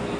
这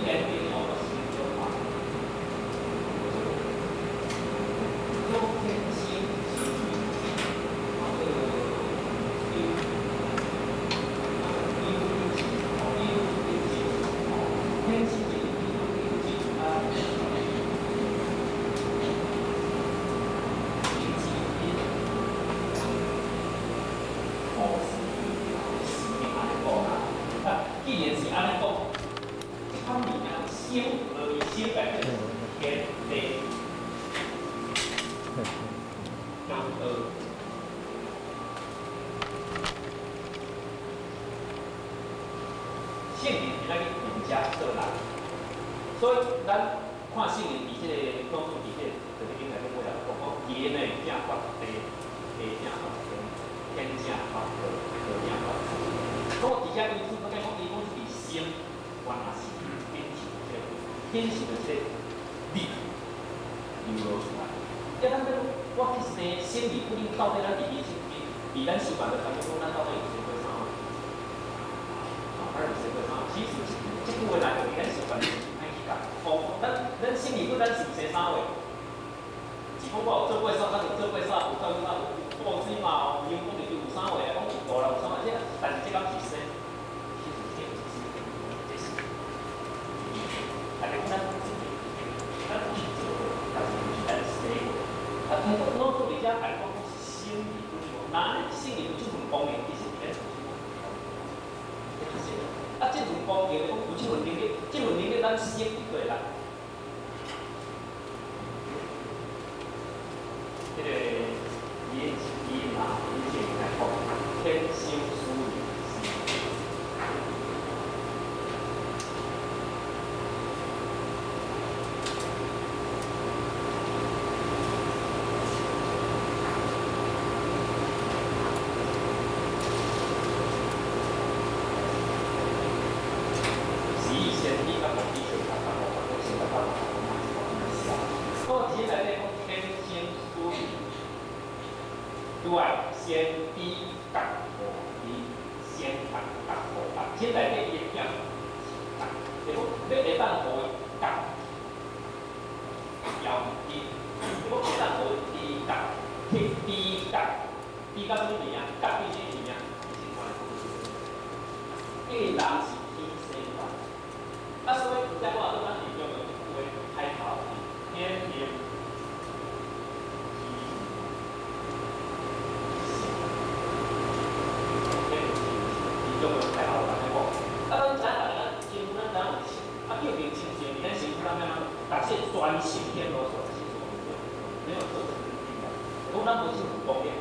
天顶我们是就好。用天星是天星既然是安尼讲，这方面啊，小而小改变天地两性灵是咱个人家做人，所以咱看性灵伫即个当初伫即个就是应该讲话讲言呢正法地，地正法天，天正法地，地正法地。咁我伫遐因此，我讲伊讲是心，原来是天受的这个力流露出来。要咱讲，我去生心理不定到底咱伫伫咱习惯的当中，咱到底有生过啥？而有生过啥？其实这句话来讲，咱习惯爱去讲。哦，咱心理不咱是生啥话？是讲我有做过啥，咱就做过啥，有做过啥，有报纸嘛，有讲就是有啥话，讲有大啦，有啥话，但是这讲是生。但是咱不是做，但是咱是啊，通过老多人家来讲是心理不足，那心理不足很方面，其实咱啊，这种方面讲有这种能力，这种能力咱心理对啦。这个言啊，以前来讲，天心疏离。对，先低角火低，先角角火角，这内底一点角，对不？你会当火角摇低，你会当火低角，去低角，低角什么呀？角是什么呀？因为人是天生的，所以在我这咱里用的会开头天平。用个太好了，对不？咱知影咱身躯咱知影有啊，表面清洁，咱身躯咱怎样？但是专心电脑所去做，没有做成的地方。讲咱无是很方便，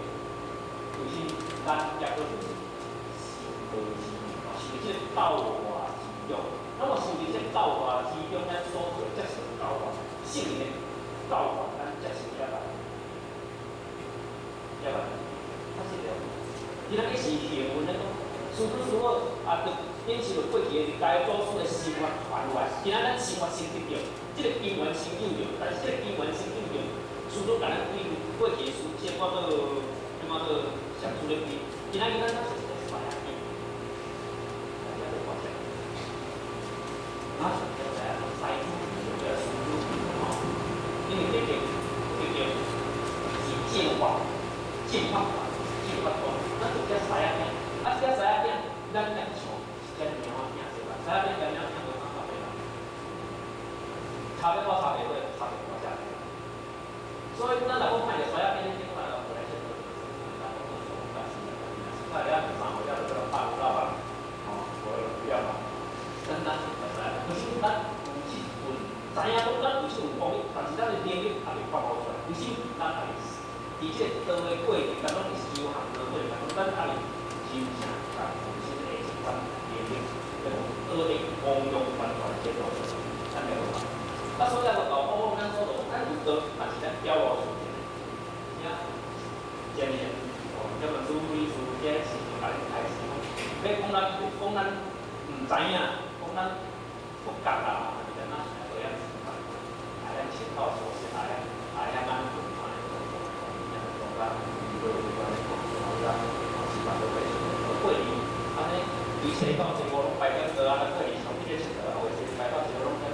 就是咱也个是是这道化之用。那么是伫这道化之中，咱所做才是道化，性的道化，咱才是要来，它是了。伊那个是学问那种。许多时候啊，就变成了过去的该做出的生活传来，今仔咱生活先得着，这个根源先有着，但是这个根源先有着，许多咱对过去的事情，我都想出来比，今仔日咱是一个啥样的？大家都发现，啊，现在财富有的输入啊，因为这个是进化多，那就叫啥样呢？啊，这个啥样？咱讲像是讲鸟啊，是吧？啥样讲鸟有啥差别啦？差别多，差别下来。所以咱若讲看着啥样变，你看到本来就是，咱讲说但是，大家很常我要这个大老板，我不要嘛，咱可是咱有去分，知影讲咱有这种方面，但是咱的能力还没发挥出来，不是咱还是，而且倒位过程，咱拢是修行的过程，咱还是。修行啊，是会是咱业力，这种恶力往中反转结果，咱了解嘛？所以我搞好咱说的，咱有得，但是咱标我出去，你看，今年这个主理事是从哪里开始？要讲咱唔知影，讲咱不觉啦，咱那这样子看，咱前头所写咱慢慢分开，讲咱有关的好像。都会会议，安尼，以前到时我拢摆个桌啊，可以从这些桌，或者摆到这种。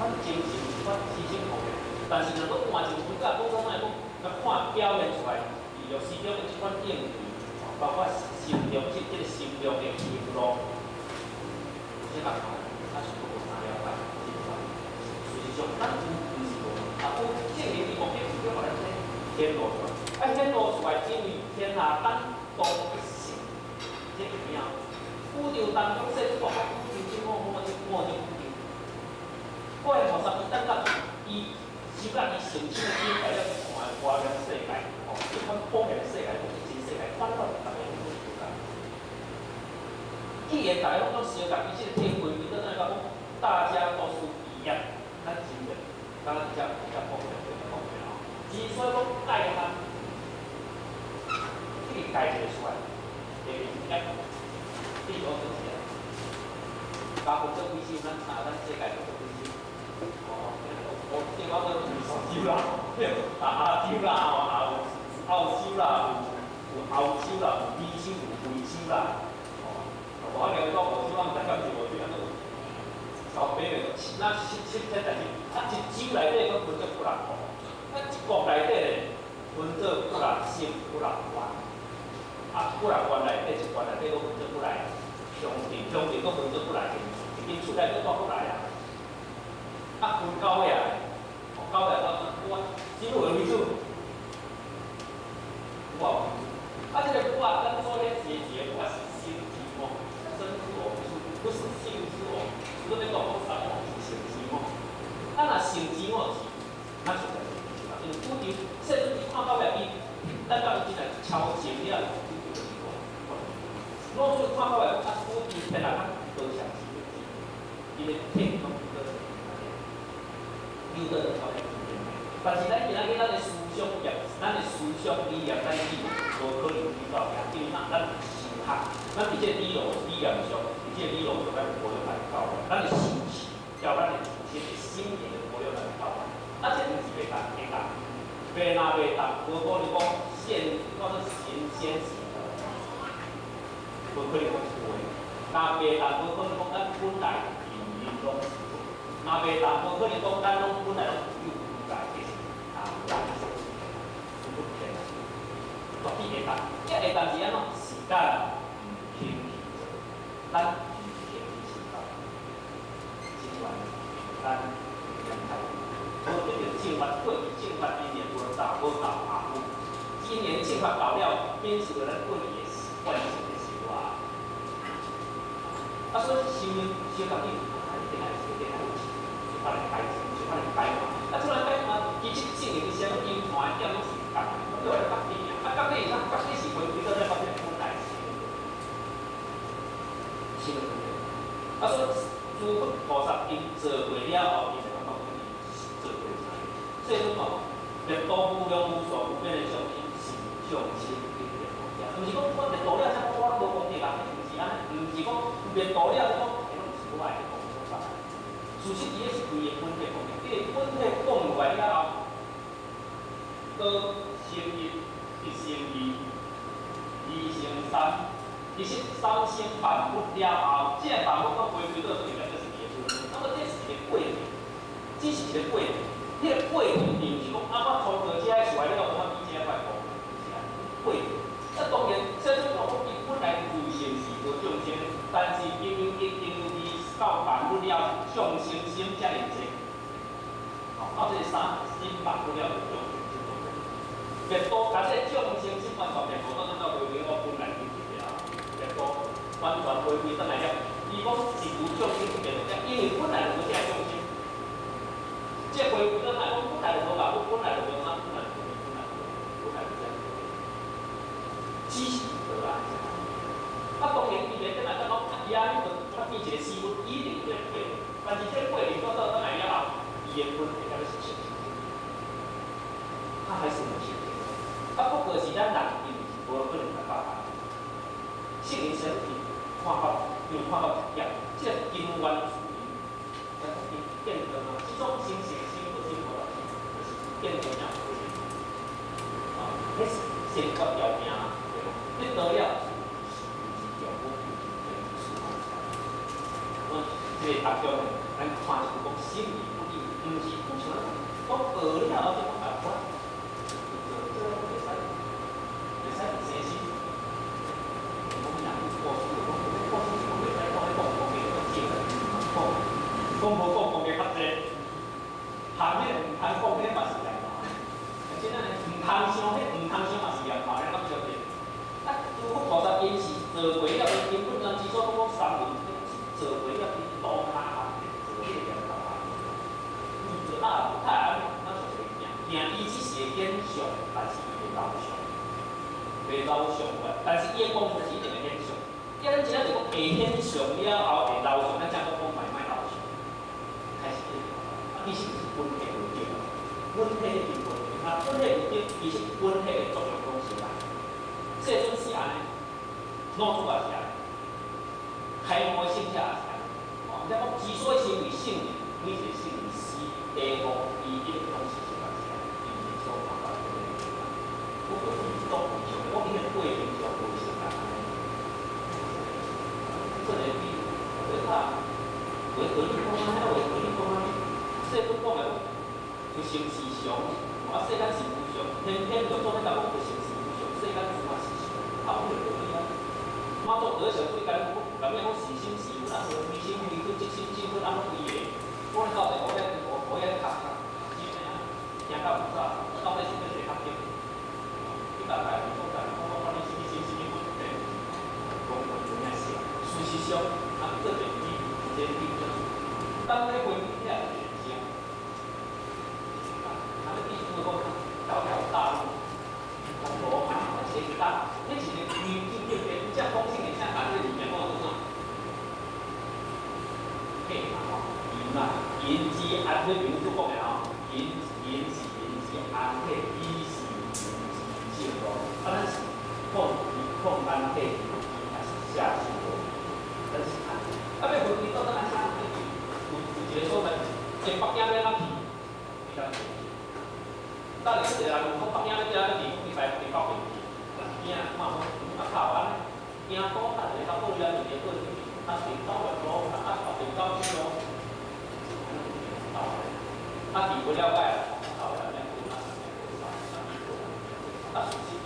款精神、一款牺牲奉献，但是若要换一种讲，讲哪讲，甲看表现出来，医疗师中的即款应对，包括心中即个心中的行路，有些人讲，他是无啥了解，事实上，咱毋是无，有证明伊目的是要互咱显露出来，显露出来，因为天下咱当一性，这个咩啊？宇宙当中说，我宇宙即我即宇宙。我的菩萨伊等到伊收纳伊上深的境界了，看外面世界，即款普遍的世界，同真世界，反倒逐个拢相共。既然大家拢相共，伊即个体会，伊倒来讲，大家都是一样，咱真的，咱比较普遍，之所以讲大汉，这个解决出来，会明显。第二个是，家分做几首，咱世界做几首。我即我都有澳洲啦，亚洲啦，澳洲啦，有澳洲啦，有美洲，有非洲啦。我了解澳洲，我毋知讲是无对，朝北的，那这代志，一州内底佫分做几6个，一国内底咧分做几6省、几6县，几6县内底一县内底佫分做几来乡镇，乡镇佫分做几来县，一间厝内佫带几来啊。分到尾啊，到尾我只有为主，我这个我咱说咧节我是心之梦，身之我不是心之我，这边讲啥物是心之梦，咱若心之我是，咱就在因为宇宙，甚至你看到尾伊，咱到伊真来超前了，宇宙就是我，我所看到尾，宇宙天来咱都相信，因为天空一个。有的人讨厌但是咱今仔日咱的思想业，咱的思想理念，咱理无可能去到遐，因为咱是学，咱伫这理念上，伫这理论上咱无用来搞，咱的心气，叫咱的祖先的心灵无用来搞，这就是袂当，袂若袂当，无可能讲叫做神仙是，无可能讲错的，若袂当，无可能讲咱本来语言拢。若袂当，无可能讲咱拢本来拢有在其实咱是不可能，绝对会当，这会当是安怎？时间轻去做，咱轻去时间，真完咱两态。无这个正法过去正法今年无到下步，今年正法到了，变成了咱过去的习惯性的生活。所以修到底，一定来。把你改，就把你改嘛。出来改嘛，其实证明啥物因看的点拢是共，对来合理啊。合理是啥？合理是回归到咱发展本来是。所以，诸佛菩萨因做过了后，伊才感觉讲做过啥。所以讲，灭度无量无数无边的上因是上心一点方向。毋是讲我灭度了，才我无功德啦，毋是安尼，毋是讲灭度了，才讲迄拢是我的功德法。事实伊个是规个本体讲的，伊个本体讲出来了后，道成一，一成二，二成三，其实三成万物了后，这万物都回归到最原就是伊个本体。那么这是一个过程，只是一个过程。迄个过程并不是讲我从这出来了，我比这快讲，是啊，过程。当然，这种讲伊本来自性是无众生，但是因为到万物了，众生心才会济。到这三心万物了，众生心就济。别多，甲这众生心完全别无到咱到回归我本来就是了，别多完全回归倒来了。伊讲是无众生别无因为本来就无这众生。这回归倒来讲，本来就无万物，本来就无啥，本来就这样。只是得来。当然，伊袂等来咱讲，伊安尼就变一个事物，一定会过。但是这过程做到来了后，伊的本体才是实现。它还是有实现。不过是咱人因无可能来办法。圣人身体看法，又看到一样，这根源属于咱变更啊，这种心性不是无啦，就是变更了过程。迄是先决条件啊，你得了。这个当中，咱看是讲心理不一毋是不像我学了后就我搞我，这袂使生心。我们讲过书，过书是袂使讲咧讲讲嘅个借的，讲无讲嘅较济，下面毋通讲迄嘛是良好，真正毋通伤，迄毋通伤嘛是良好，咱讲对不对？啊，如果菩萨因是做过了，根本上之所讲三轮，做过了是多卡行，做迄个良好行。做啊，不太安尼，咱就会行。行伊只是会显上，但是伊会流上，袂流上个。但是伊的功能是一定会显上。叫咱今仔就讲会显上了后会流上，咱才讲卖流上。开始啊，其实是本体有对，本体的根本，啊，本体有对，其实本体的作用拢是安尼。世尊是安尼，老祖也是安尼，开悟的圣者也是安尼。哦，咱讲之所以成为圣人，每一个圣人是地方伊一个东西是安尼，伊是所办法做的。我个是都不像，我今日过程上不是安尼。这个比为啥？为何你讲安尼？为何你讲安尼？世尊讲的不成是常，啊世间是无常，天天就做那个不成是无常，世间是嘛是常，啊我就可以啊。我做得上对干，咁样讲是心是无，啊无微心微分，即心即分，啊乜规个？我到底我要读经的啊，听到唔错，到底是要学读经。你大概你讲大，我看你是心是分，对，讲怎样写？事实上，啊这边你直接定正，当你回避下来。他的地图后条条大路，红罗马那些大，那几年你别这样风景，你像咱这里面或者是嘿嘛，银嘛，银之安，这名字讲的啊，银是安体，伊是金咯，啊咱是控安体，还是下去咯，咱是安，啊要分你到底安啥？有一个所在，在北京要哪去？你看。当然，这个人讲北京咧，这个地方你来你到边去？但是边啊，嘛讲啊靠安，边啊多啊，你到过去啊，你过去，啊地到了咯，啊地到去咯，到了，啊地不了解啊，到了两步啊，啊熟悉。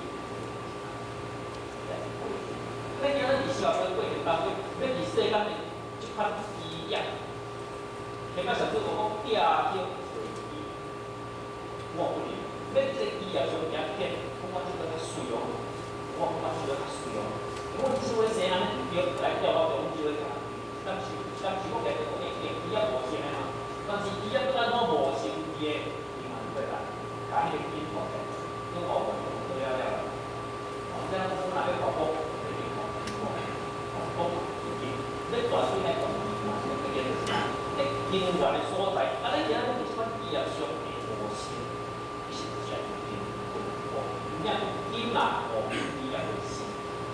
那今日你需要跟过程当中，那你世间的这款一样，前面上次我讲第二条随机，我不理。那这医疗上影片，我这个水哦，我这个水哦，我只会生安尼唔对，来调到中只会讲，但是我讲个医药无成的嘛，但是医药咱拢无成伊的，你嘛对啦，讲迄个因果的，因果我都了了，哦，这样我哪个搞过，这个讲你大水来讲，这个就是，因缘的所在，啊，你今仔日这款医疗上的无成。你看，因呐，我们医疗的是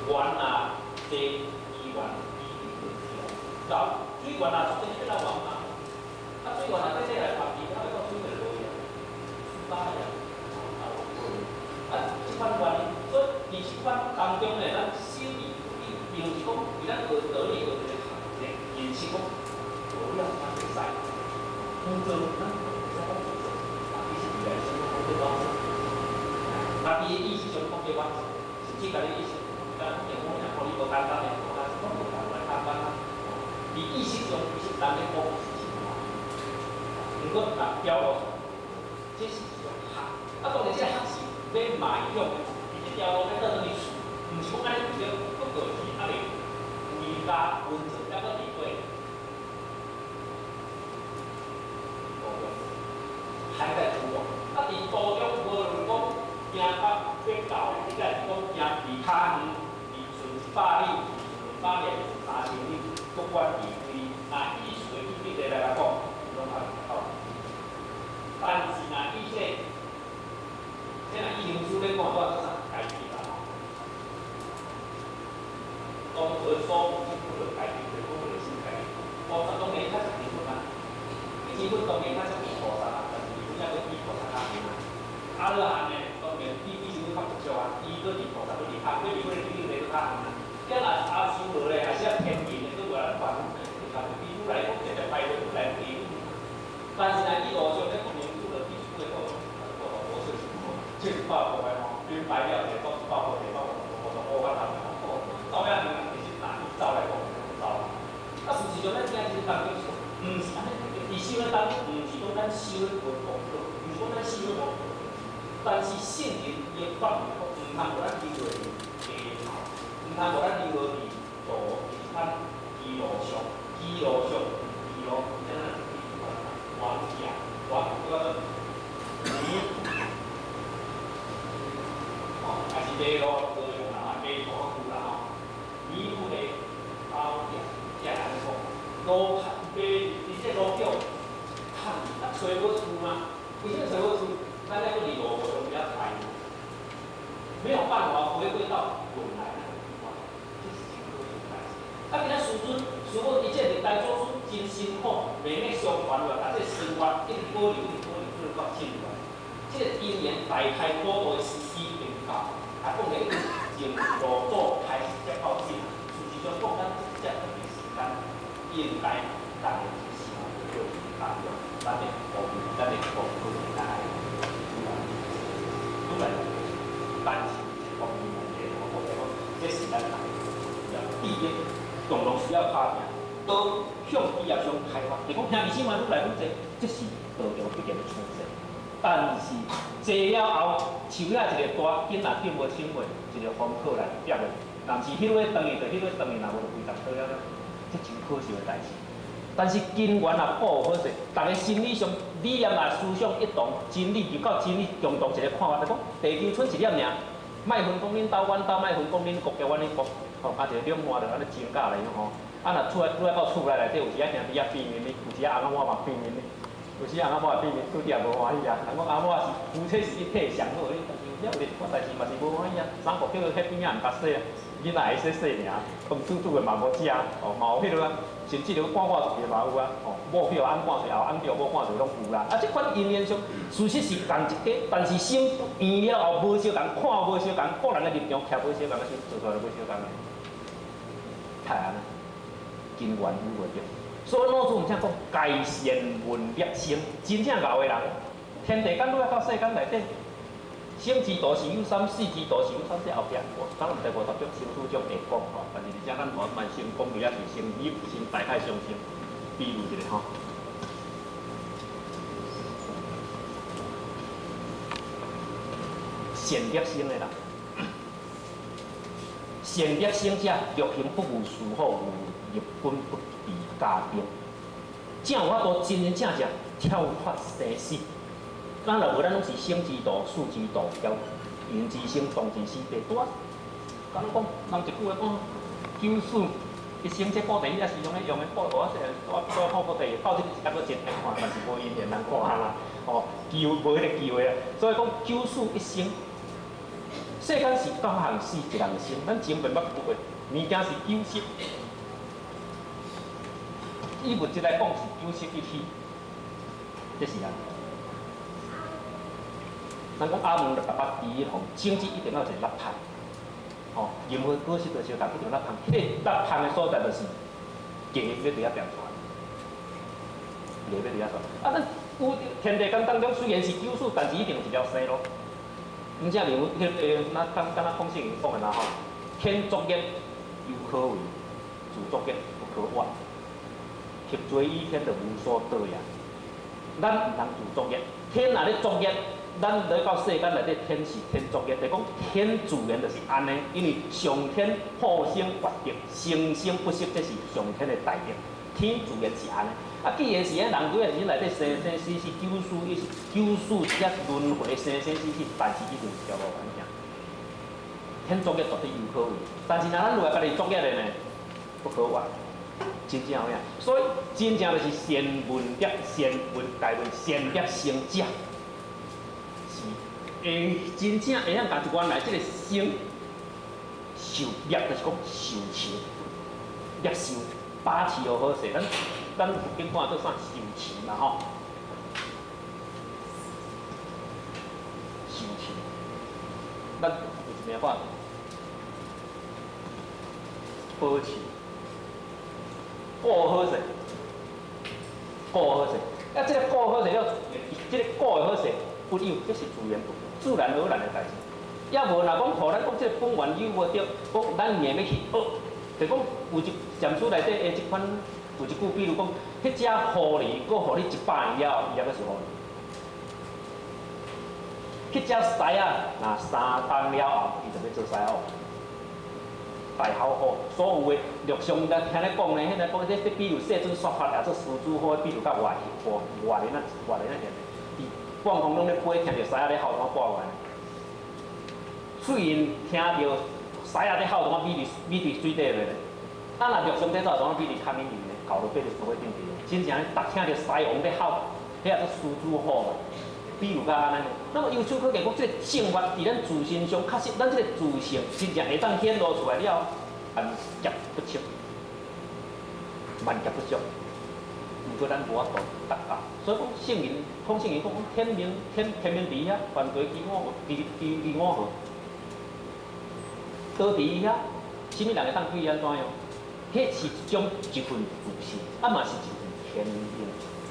缘呐，这医缘医的是然水源呐，昨天去到玩嘛，啊水源呐，在这来拍片，啊要到水源落去啊，水巴呀，啊这款缘，所以伫这款当中呢，咱心理并是讲，为咱学道理学一个行业，也是讲道理啊，咱会使，工作咱会使讲工作，啊，其实原来是讲这方面。啊，伊意思上讲叫我，实际甲你意思，咱讲讲互你无简单的，我讲是讲无简单啊。伊意思上其实咱咧讲是什么？如果咱表露出，这是一种学。啊，当然这个学是要卖用的，伊这条路要倒转去处，毋是讲安尼直接搁过去，啊袂回家温存，再搁离对。还在途中，啊，伫途中无论讲。行到要到的，应该是讲行离卡远，离顺100里，顺100里3000里，不管离开，那以随意的来讲，拢还到。但是那以这若医生书咧讲，我做啥改变啦？讲何所不是不能改变，对不能是改变。菩萨当然较是基本啦，基本当然较是菩萨，但是伊那个比菩萨较难。阿罗汉呢？伊是会较复杂啊，伊搁离菩萨搁离较，搁离迄个比例搁较远啊。咱若是阿修罗咧，还是要天人咧，搁无咱烦，比如来讲，直接排队来比。但是呢，伊路上100块吼，你白了一个100块，100块我就好法度吼，走遐远其实哪里走来讲走。啊，事实上咱今日当中，毋是安尼，伊收咧当中，毋是讲咱收咧无功课，毋是讲咱收咧无功课，但是圣人伊法律毋通无咱留落去下头，毋通无咱留落去做其他记录上，记录上，记录，咱王家，王叫做泥土，哦，还是马路高用啦，马路好久啦吼，泥土的包点，即安尼讲，路马这路叫看，啊，找无厝吗？为什么找无厝？咱在这里路上比较排，没有办法回归到本来那个地方，这是真可惜的代志。啊，今仔师尊。如果你这历代祖师真辛苦，慢慢相传落，啊，这生活一直保留，一直保留，做到现在。这个因缘大开古道的时机并到，啊，讲起从老祖开始接到现，事实上讲咱这段时间应该大家是嘛，就大用，咱的国民，咱的国民来，都来担心国民问题，我讲这是咱大要第一。共同需要打拼，都向企业上开发。就讲兄弟姊妹愈来愈济，这是道路必然的趋势。但是坐了后，树遐一个大囡仔顶无称话，一个风口来跌落，若是迄尾断去，就迄尾断去，若无就规十倒了，这真可惜的代志。但是根源也保护好势，大家心理上理念也思想一同，真理就到真理共同一个看法，就讲地球村一粒尔，莫分讲恁兜阮兜，莫分讲恁国家阮恁国。哦，啊，一个两换着安尼增加来吼，啊，若厝来到厝内底，有时啊兄弟啊变面哩，有时啊翁仔某嘛变面哩，有时翁仔某也变面，拄则无欢喜啊。人讲翁仔某是夫妻是一体上好，你但是有了我代志嘛是无欢喜啊。三个叫做迄边仔毋甲洗啊，囡仔会洗洗尔，饭煮煮的嘛无食，哦，嘛有迄落啊，甚至着挂出去嘛有啊，哦，某票安挂出，后安票某挂出拢有啦。啊，即款因缘上，事实是同一家，但是心变了后无相共，看无相共，个人的立场徛无相共，啊，做出来无相共的。太安根源与无着，所以老祖毋听讲该善闻灭生，真正牛的人，天地间愈来到世间内底，生之道是有三，死之道是有三，这后壁我当然毋知无读足新书中会讲吼，但是而且咱慢先讲对也是先以先大概相信，比如一个吼，善业生的人。善业生者，欲行不务事后，日本不离家庭。正有法度真真正正跳脱生死。咱若无，咱拢是生之道、死之道，叫言之生、动之死，地多。敢讲人一句话讲，九死一生这布袋，也是用的布袋，我泡布袋，到这是感觉真爱看，但是无因缘通看啦。哦，机会无迄个机会啊，所以讲九死一生。世间是9项死，1人生。咱前面捌讲过，物件是九死。以物质来讲是九死一起，这是安。咱讲阿门就台北第一行，政治一定要有一个立派。哦，任何果实就是讲一定立派。迄个立派的所在就是价要伫遐变出来，价要伫遐出来。啊，咱有天地间当中虽然是九死，但是一定有一条生路。毋正认为迄那敢若孔圣人讲的啦吼，天作业犹可为，自作业不可忘。翕罪倚天就无所得呀。咱毋通自作业，天若咧作业，咱来到世间内底，天是天作业，就讲天自然就是安尼，因为上天好生活德，生生不息，这是上天的大德。天自然是安尼。啊，既然是安，人类是内底生生死死，九死一九死才轮回生生死死，但是一定是条路完成。天作业绝对有可为，但是若咱落来家己作业的呢，不可忘，真正有影。所以真正就是善闻业，善闻大闻善业生者，是会真正会晓甲原来即个生受业，就是讲受持业受。把持又好势，咱福建话做啥受持嘛吼？受持，咱有一名话保持，顾好势，顾好势。啊，这个顾好势了，这个顾的好势，不有，这是自然自然而然的代志。也无若讲，互咱讲这个本源有无着，讲咱硬要去学，就讲有一禅书内底的即款有一句，比如讲，迄只狐狸，佮互你100年了后，伊还阁是狐狸。迄只狮啊，若3冬了后，伊就要做狮子。大孝虎，所有的陆上咱听咧讲咧，迄个讲这比如世尊说法也做狮子虎，比如较外的那点，伊半空中咧飞，听着狮仔咧吼，怎挂来？虽然听着狮仔咧吼，怎米伫水底咧？咱若陆上底走，怎米伫卡米里咧？搞到爬伫树尾顶顶，真正逐听着狮王咧吼，迄也做狮子虎嘛。比如甲安尼，那么由此可见，讲这个正法伫咱自身上，确实咱这个自性真正会当显露出来了，万劫不侵，万劫不伤。毋过咱无法度达到，所以讲圣人，孔圣人讲天命伫遐，犯罪其我其我何？道伫遐，什么人会当对伊安怎样？迄是一份自性，嘛是一份天命，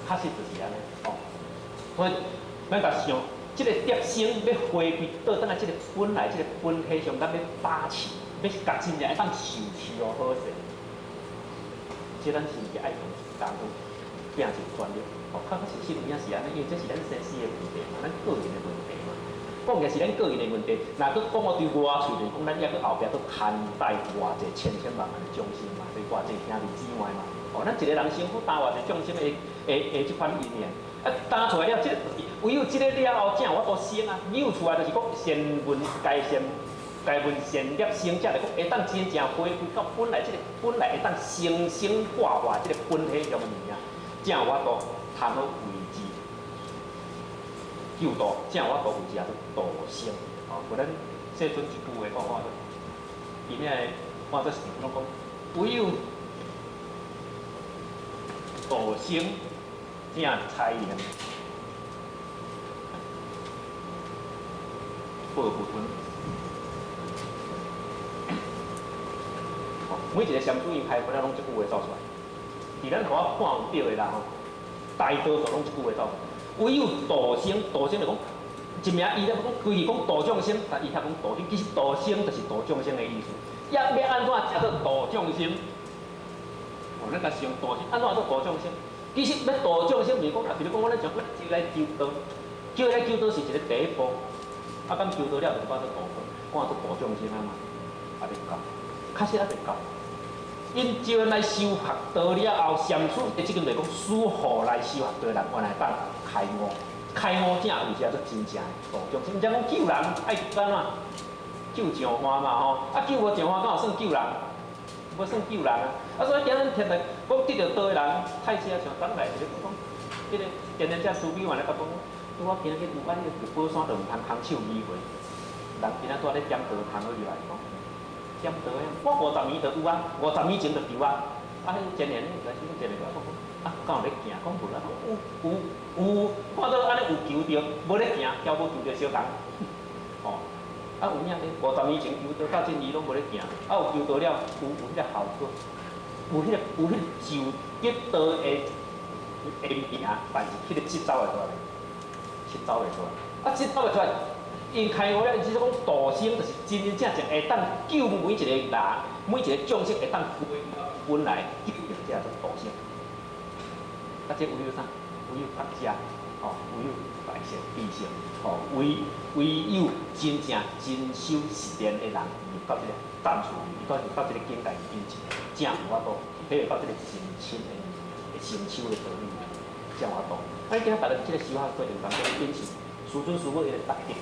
确实就是安尼哦。所以。咱甲想，即个碟仙要回归倒转来，即个本来即个本体上，咱要把持，要甲真正会当受持哦好势。即咱是毋是爱用功夫，拼一专业？哦，确实有影是安尼，因为这是咱先师的问题嘛，咱个人的问题嘛。讲嘅是咱个人的问题，若佫讲我对外处理，讲咱也佫后壁佫牵带偌济千万的众生嘛，所以偌济兄弟姊妹嘛。哦，咱一个人辛苦担偌济众生的即款因缘。担出来了，即个就是唯有即个了后，才有法度生啊。有出来就是讲善闻该善业生，才来讲会当真正回归到本来即个本来会当生生化化即个本体上面啊，才有法度通好为之救度，才有法度为之啊做度生。哦，无咱世尊一句话讲话，伊咩看做是讲唯有度生。正财源，报不分。每一个禅师伊开分了，拢一句话走出来。伫咱互我看有对的啦吼，大多数拢一句话走出来。唯有度生，度生就讲一名伊咧讲，规日讲度众生，但伊遐讲度生，其实度生就是度众生的意思。要安怎才做度众生？哦，咱甲想度生，安怎做度众生？其实要度众生，就是讲，比如讲，我咧讲，咱就来求道，叫来求道是一个第一步。啊，咁求道了，就把做度道，看做度众生啊嘛，啊未够，确实啊未够。因招人来修学道了后，禅师即阵来讲，师傅来修学道人，原来当开悟，开悟正有时啊做真正的度众生。毋则讲救人爱安怎？救上花嘛吼，啊救无上花，敢有算救人？无算救人啊！啊，所以今日天来讲得着道的人，太车像当来就是讲，迄个天天遮慈悲愿咧甲讲，拄好今日有安尼个宝山就毋通空手机会，人今仔拄咧点道通落来讲，点道啊！我50年就有啊，50年前就有啊，啊，迄前年来时阵前年我讲，啊，敢有咧行？讲无啦，有，看到安尼有求着，无咧行，交无求着小共，哦。啊，有影咧，50年前求道到今伊拢无咧行，啊有求道了，有迄个效果，有迄个就得道的名，但是迄个节奏会出来，节奏会出来，啊节奏会出来，因开悟了，就是讲度生就是真正会当救每一个人，每一个众生会当回到本来救人，这做度生。啊，这唯有啥？唯有佛家，哦，唯有大乘必胜。哦，唯有真正真修实践的人，伊到这个赞处，伊到这个境界因才有法度，迄个到这个真亲的成修的道理，才有法度。啊，你今仔逐个这个修学过程当中，坚持师尊师母伊个特点，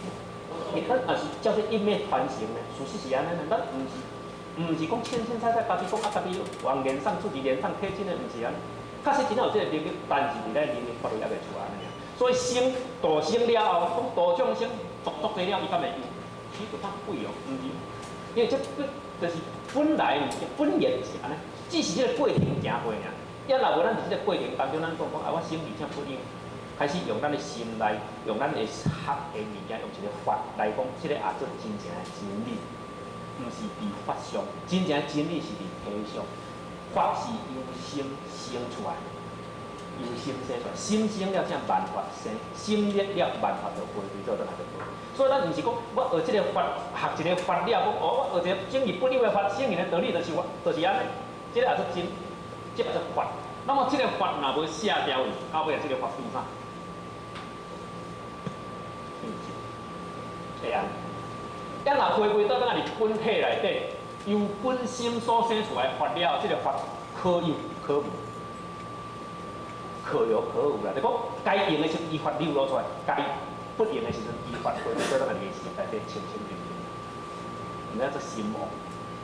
咱也是叫做一脉传承呢。事实是安尼，咱毋是讲千千彩彩，家己讲啊，家己往言上自己脸上贴金的，毋是安尼。确实真有这个能力，但是伫咱人民发挥也袂出来安尼。所以生度生了后，讲度众生，足多了，伊敢会有？其实较贵哦，毋是？因为这就是本来本源是安尼，只是这个过程行过尔。也若无咱伫这个过程当中，咱讲啊，我生理怎不灵？开始用咱的心来，用咱的学的物件，用一个法来讲，这个也做真正的真理，毋是伫法上，真正的真理是伫体上。法是由心生出来，由由心生出来，心生了才万法生，心灭了万法就回归到倒来就无。所以咱毋是讲我学即个法，学一个法了，讲哦，我学一个正义不朽的法，圣人的道理就是我，就是安尼，即个也是真，即个是法。那么即个法若无卸掉伊，到尾啊，即个法变啥？会安。咱若回归到咱的本体内底，由本心所生出来法了，即个法可有可无。可有可无啦，就讲该用的时依法流露出来，该不用的时阵依法回归到咱个历史内底清清楚楚。唔知做心王，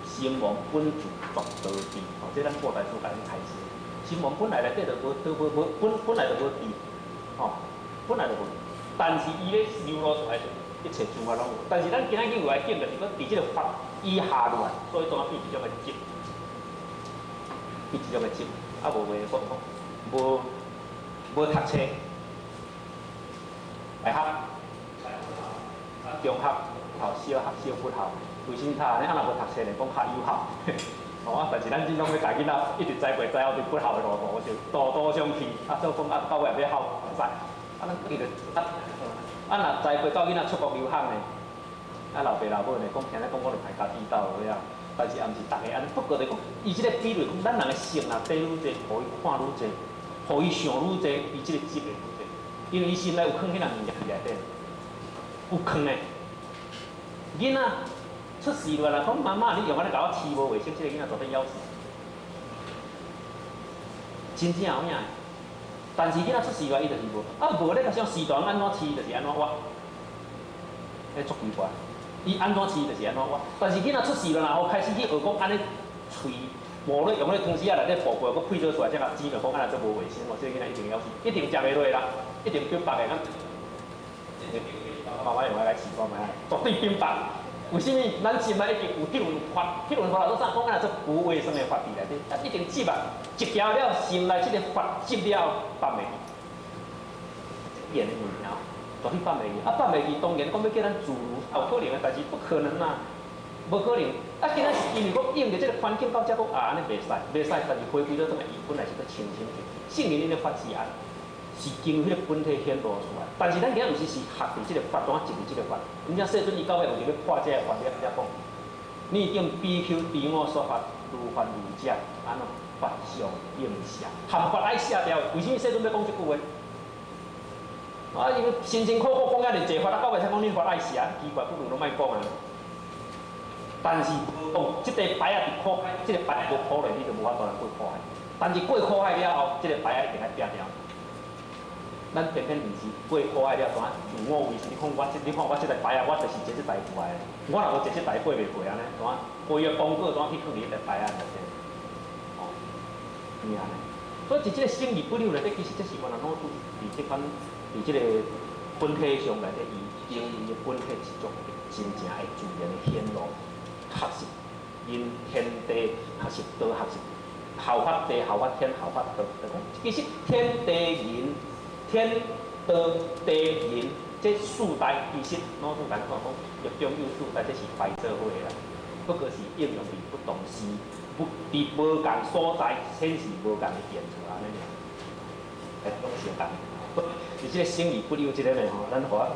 心王本自作道地，哦，即咱古代书甲咱开始。心王本来内底就本来就无地，哦，本来就无，但是伊咧流露出来一切诸法拢有。但是咱今仔日有来讲，就是讲伫即个法以下落来，所以当变一种个执，变一种个执，啊无话讲无。无读册，大学、中学、小学、小不校，为什他安尼？啊，若无读册咧，讲较有效。哦，但是咱只拢要家囡仔一直栽培，栽到对不孝的路途就道道上去。啊，做讲啊，到尾也要孝，唔使。啊，咱伊就若栽培到囡仔出国留学呢，啊，老爸老母呢，讲听咧讲，我著排家己斗了。但是也毋是逐个安尼，不过就讲，伊即个比例讲，咱人的性啊，底愈济，互伊看愈济。互伊想愈济，伊即个执会愈济，因为伊心内有藏迄样物件伫内底，有藏的。囡仔出事了啦，讲妈妈你用安尼甲我饲无卫生，即个囡仔绝对枵死。真正有影。但是囡仔出事了，伊就是无，啊无咧甲像时段安怎饲就是安怎活，迄足奇怪。伊安怎饲就是安怎活，但是囡仔出事了，然后开始去学讲安尼喙。无咧用咧汤匙啊内底爆过，佮配做出来，才甲煎着讲安尼做无卫生，哦，这个囡仔一定枵死，一定食袂落啦，一定冰白的，妈妈用来试看卖，绝对冰白。为什么？咱心内已经有迄轮法，迄轮法老早讲安尼做无卫生的法伫内底，啊一定执啊，一条了心内即个法执了放袂记，演的物件，绝对放袂记。啊放袂记，当然讲要叫咱自如，有可能的，但是不可能啊。无可能，啊！今仔是因为讲用着即个环境到遮讲啊，安尼袂使，袂使，但是回归到这个伊本来是个清清楚，圣人因的法是安，是经迄个本体显露出来。但是咱今仔毋是学伫即个法，怎啊入伫即个法？人家说准伊到尾有就要破这个法了，才讲，你一定比丘彼我说法，如法如者，安怎法上应下，含法爱下掉。为什么说准要讲即句话？啊，因为辛辛苦苦讲遐尼济法，啊到尾才讲你法爱下，奇怪，不如拢莫讲啊。但是讲，即个牌啊，伫苦海，即个牌无苦咧，你就无法度来过苦海。但是过苦海了后，即个牌啊一定爱摒掉。咱偏偏毋是过苦海了，怎啊自我为是？你看我即个牌啊，我就是坐即台过来的。我若无坐即台过袂过安尼，怎啊？背个功课怎啊去放伫迄个牌啊内底？哦，是安尼。所以，即个生理不溜内底，其实这是我人拢伫即款，伫即个本体上内底，伊因的本体一种真正会自然的显露。学习，因天地学习，道学习，效法地，效法天，效法道。就讲，其实天地人，天道地人，这四代其实老祖咱讲业中有四代，这是摆做伙啦。不过是应用伫不同时，伫无共所在，显示无共的演出安尼尔，拢相共。而且生理不溜即个呢吼，咱话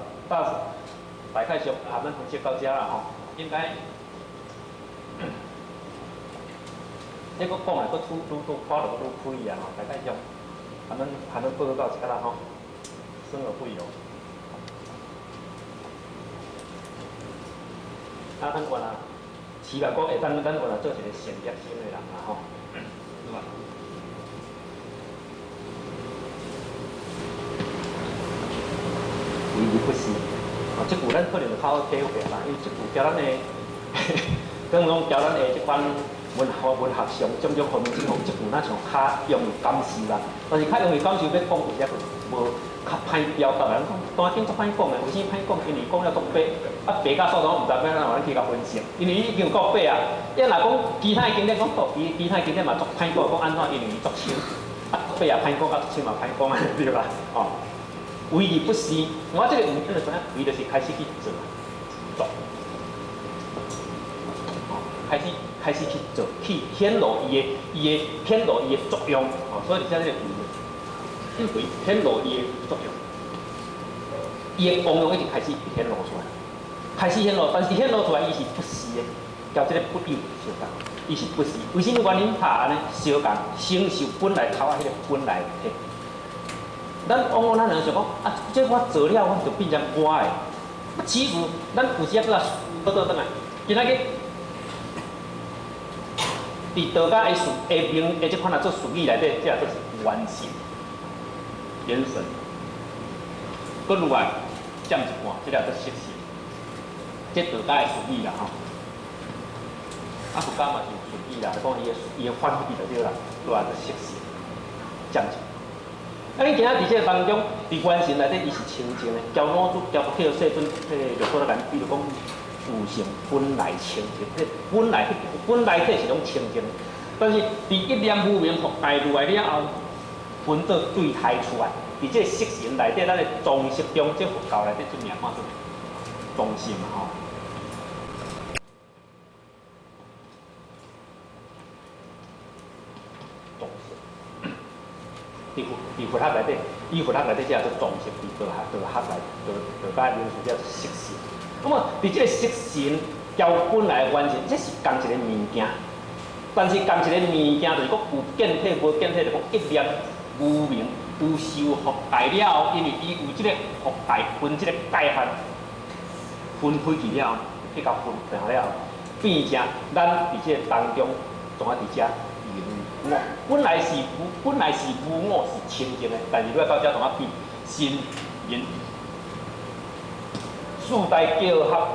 大概上咱分析到遮啦吼，应该。这个讲来，佫愈看落愈开啊吼，大概上，还能报告到遮啦吼，生而不有。啊，咱原来饲来讲会咱原来做一个善业心的人啦吼，对吧？伊不是，哦，即句咱可能就较好体会啦，因为即句叫咱的。讲讲交咱的即款文学上种种方面，即句咱像较容易感受啦。但是较容易感受要讲有些无较歹表达，人讲当今足歹讲的，为什么歹讲？因为讲了足白，啊白甲数都毋知要安怎咱去甲分析，因为伊已经够白啊。伊若讲其他经典讲到其他经典嘛足歹讲，讲安怎？因为伊足深，啊白也歹讲，甲足深嘛歹讲啊，对吧？哦，为而不是，我即个唔真就知影，为就是开始去做。开始去做，去显露伊的作用，哦，所以才这个为。会显露伊的作用，伊的功用已经开始显露出来，开始显露，但是显露出来伊是不实的，交这个不有相共，伊是不实。为什么原因？拍安尼相共，承受本来头啊迄个本来体。咱往往咱人想讲啊，这我做了，我就变成我的。其实咱有时啊，倒倒转来，今仔日伫道家的术下面的这款啊做术语内底，这就是完形、元神。搁另外占一半，这叫做色性。这道家的术语啦吼，啊佛家嘛是术语啦，讲伊的翻译就对啦，另外做色性，占一半。啊，你今仔伫这个当中，伫原神内底伊是清净的，交脑子、交去到细准，就说咱比如讲自性本来清净，本来体是拢清净的，但是伫一念无明带入来了后，分做对胎出来，伫这色性内底，咱的藏识中，这佛教内底就名看做藏性嘛吼。伫佛学内底，以佛学内底叫做藏识；伫道学内，道家名词叫做色性。那么，伫这个色性交本来完成，这是共一个物件。但是共一个物件，就是讲有见体无见体，就讲一念无明有受福带了后，因为伊有这个福带分这个带法分开去了，去到分了后，变成咱伫这当中，总啊伫遮。我本来是无我是清净的，但是你要到遮同啊变心因四大结合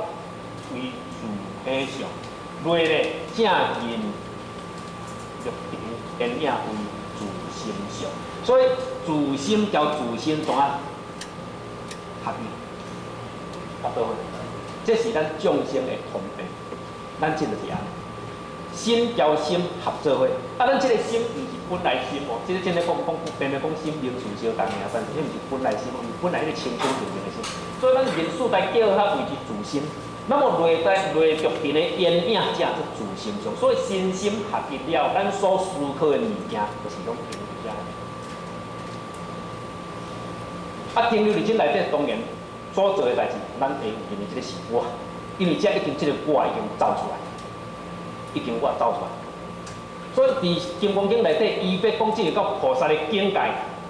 为自体相，内咧正因欲定因影为自心相，所以自心交自心怎啊合一，合到伙，这是咱众生的通病，咱真就是安尼。心交心合做伙，啊，咱这个心毋是本来心哦，即个真咧变咧讲心灵事相共尔，但是迄毋是本来心，本来迄个清清净净的心。所以咱人四大结合为之自心，那么内着边的因影，才是自心相。所以身心合一了，咱所思考的物件，就是拢停伫遮。啊，停留伫这内底，当然所做的代志，咱会有认为这个是我，因为遮已经这个我已经走出来。已经我走出来，所以伫《金刚经》内底，伊要讲这个到菩萨的境界，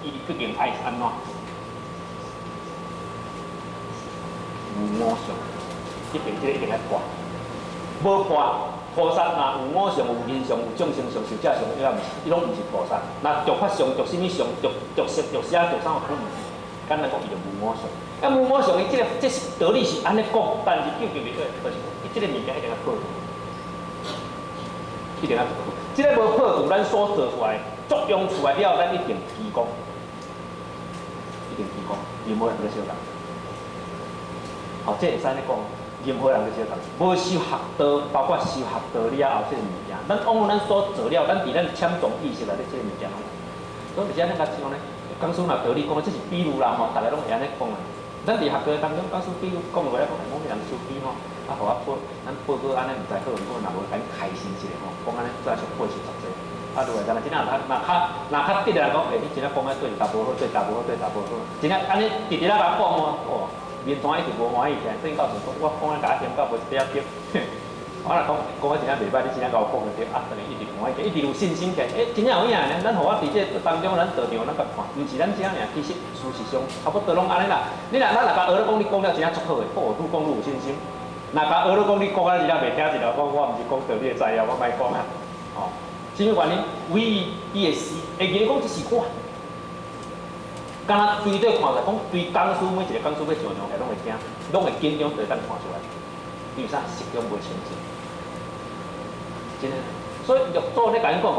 伊毕竟爱是安怎？有我相，一定这个一定爱破，无破菩萨若有我相、有人相、有众生相、寿者相，伊拢毋是菩萨。那着法相、着什么相、着色、着声、着啥，可能毋是。简单讲，伊就无我相。啊，无我相，伊这是道理是安尼讲，但是究竟袂对，就是伊这个物件一定要破。一定要做，即个无破除，咱所做出来作用出来了，咱一定提供，一定提供，任何人都相同。哦，这会使咧讲，任何人都相同。无修学道，包括修学道了后，这个物件，咱往往咱所做了，咱伫咱潜藏意识内底，这个物件拢，所以而且咱甲像咧，讲师若道理讲，这是比如啦吼，大家拢会安尼讲啦。咱伫学校当中，讲师比如讲落来讲，某个人手机吼。啊，互我报，咱报告安尼毋知好，我若无甲你开心一下吼，讲安尼最少80、60。啊，如果咱真正若较直来讲，你真正讲啊对，大无好，对大无好，对大无好，真正安尼直直来甲讲哦，面团一直无欢喜起来，等于到时讲我讲安甲点到无一点点，我若讲啊真正袂歹，你真正甲我讲就对，啊，等于一直欢喜起，一直有信心起，真正有影呢。咱互我伫这当中，咱道场咱甲看，毋是咱这样尔，其实事实上差不多拢安尼啦。咱若甲学了讲，你讲了真正足好诶，好，愈讲愈有信心。若甲学了讲，你讲啊，真正袂听一条讲，我毋是讲道理会知啊，我莫讲啊。哦，什么原因？为伊会死，会记讲这是我。敢若随对看来讲，对讲师每一个讲师要上上来，拢会惊，拢会紧张，就等看出来。因为啥？实中无清净，真诶。所以玉祖咧甲因讲，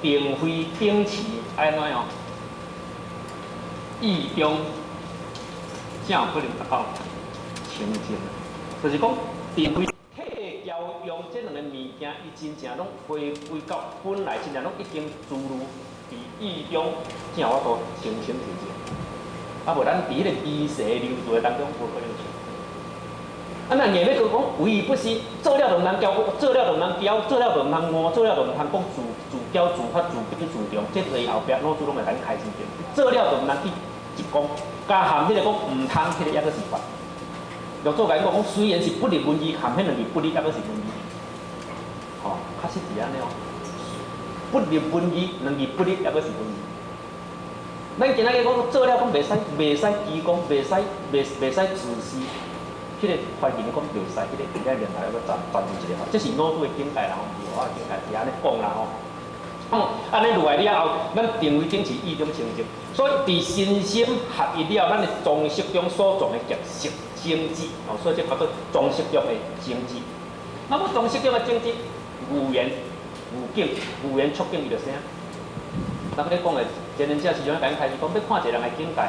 并非秉持安怎样，意中才有可能达到清净。就是讲，并非体交用这两个物件，伊真正拢回归到本来，真正拢已经注入伫意中，才有法度清清净净。啊，无咱伫迄个仪式流度当中，无可能清。啊，啊，那硬要讲唯伊不是，做了就唔通骄，做了就唔通骄，做了就唔通换，做了就唔通讲自骄自发自卑自重，这个后壁老师拢会甲你开始点。做了就唔通去一讲，加含迄个讲唔通，迄个抑个是法。要做甲伊讲，虽然是不立文义，含迄两字不立抑个是文义。哦，确实是安尼哦。不立文义，两字不立抑个是文义。咱今仔日讲做了讲袂使鞠躬，袂使自私，迄个环境讲袂使，迄个伫咧面头要转入一个吼，这是老师的境界啦吼，我的境界是安尼讲啦吼。安尼落来了后，咱定位整是意中成就，所以伫身心合一了，咱的装饰中所装的结色精致，哦，所以这叫做装饰中的精致。那么装饰中的精致，语言、语境、语言促进伊就啥？咱咧讲的前人者时阵，咱开始讲要看一个人的境界，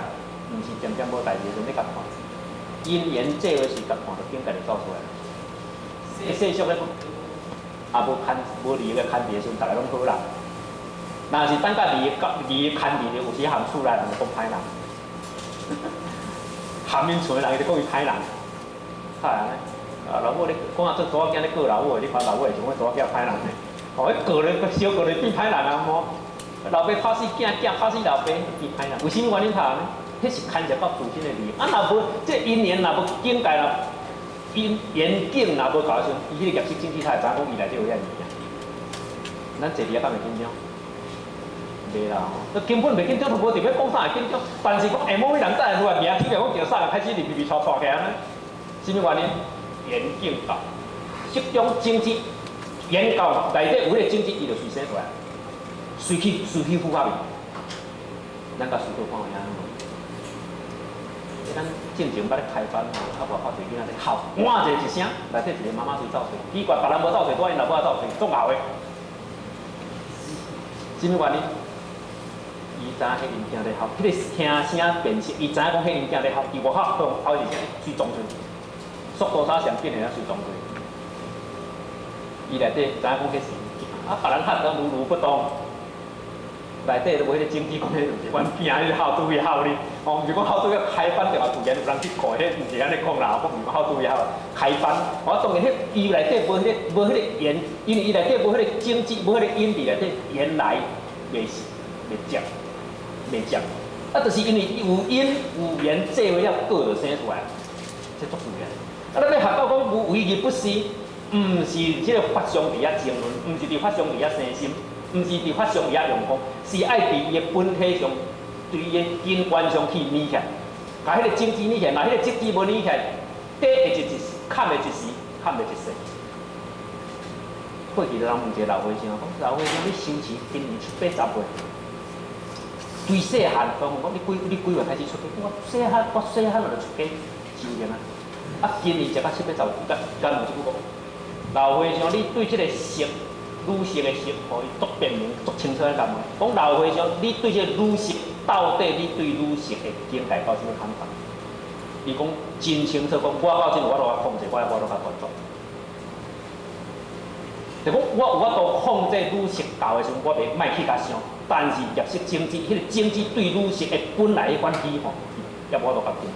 毋是渐渐无代志的时阵咧甲看，因缘际会时甲看，就境界就走出来了。世俗咧，也无离个牵伫的时阵，大家拢好人。若是等甲离牵伫的，有时含厝内人就讲歹人，含因厝的人就讲伊歹人，嗨安尼。老母你讲啊，做查某囝咧告老母，你看老母会想讲查某囝歹人呢？哦，迄告咧小告咧变歹人啊么？老爸拍死囝，囝拍死老爸，变歹人。为什么原因他呢？迄是牵涉到自身的利益。啊，若无这因缘，若无境界啦，因缘境若无搞时，伊迄个业识经济，他会知影讲伊内底有遐物件。咱坐伫遐敢会紧张？袂啦吼，根本袂紧张，都无特别讲啥会紧张。但是讲下晡人再来出来名，起来讲叫啥，开始哩皮吵起来呢？什么原因？缘境到，适中经济，缘到内底有迄个经济，伊就随生出来，随去符合伊。咱甲思考看有影无？咱正常捌咧开班吼，啊外口一个囡仔咧哭，换一声，内底一个妈妈随走出，奇怪，别人无走出，拄因老母走出，作闹的。什么原因？伊知影迄因囝咧哭，迄个听声辨识，伊知影讲迄因囝咧哭，伊无哭，哭一声随撞出，速度差上变的啊随撞出。伊内底知影讲迄是，啊别人哭都如如不动，内底都无迄个经济讲迄就是阮囝迄好注意好哩，哦，毋是讲好注意开班就话突然有人去看，迄毋是安尼讲啦，我毋是讲好注意好开班，我当然迄伊内底无迄个缘，因为伊内底无迄个经济，无迄个因伫内底，原来袂接。袂接，啊，就是因为有因有缘做伙了，果就生出来，这足自然。啊，咱要学到讲无为而不是，毋是即个法上伫遐争论，毋是伫法上伫遐生心，毋是伫法上伫遐用功，是爱伫伊的本体上，对伊的根源上去拟起来，甲迄个政治拟起来，若迄个政治无拟起来，底会一时，砍会一时，砍会一世。过去就人问一个老和尚，讲老和尚你修持今年7、80岁。对细汉，讲你几月开始出家？我细汉就出家修行啊。啊，今年食到7、80岁，敢有即句讲？老和尚，你对即个色、女色的色，互伊足辨明、足清楚的讲问。讲老和尚，你对即个女色，到底你对女色的境界到什么看法？伊讲真清楚，讲我到即我都甲控制，我都甲关注。就讲我有法度控制女色到的时阵，我袂卖去甲伤。但是业识经济，迄个经济对女色的本来的关系吼，也无法度甲控制。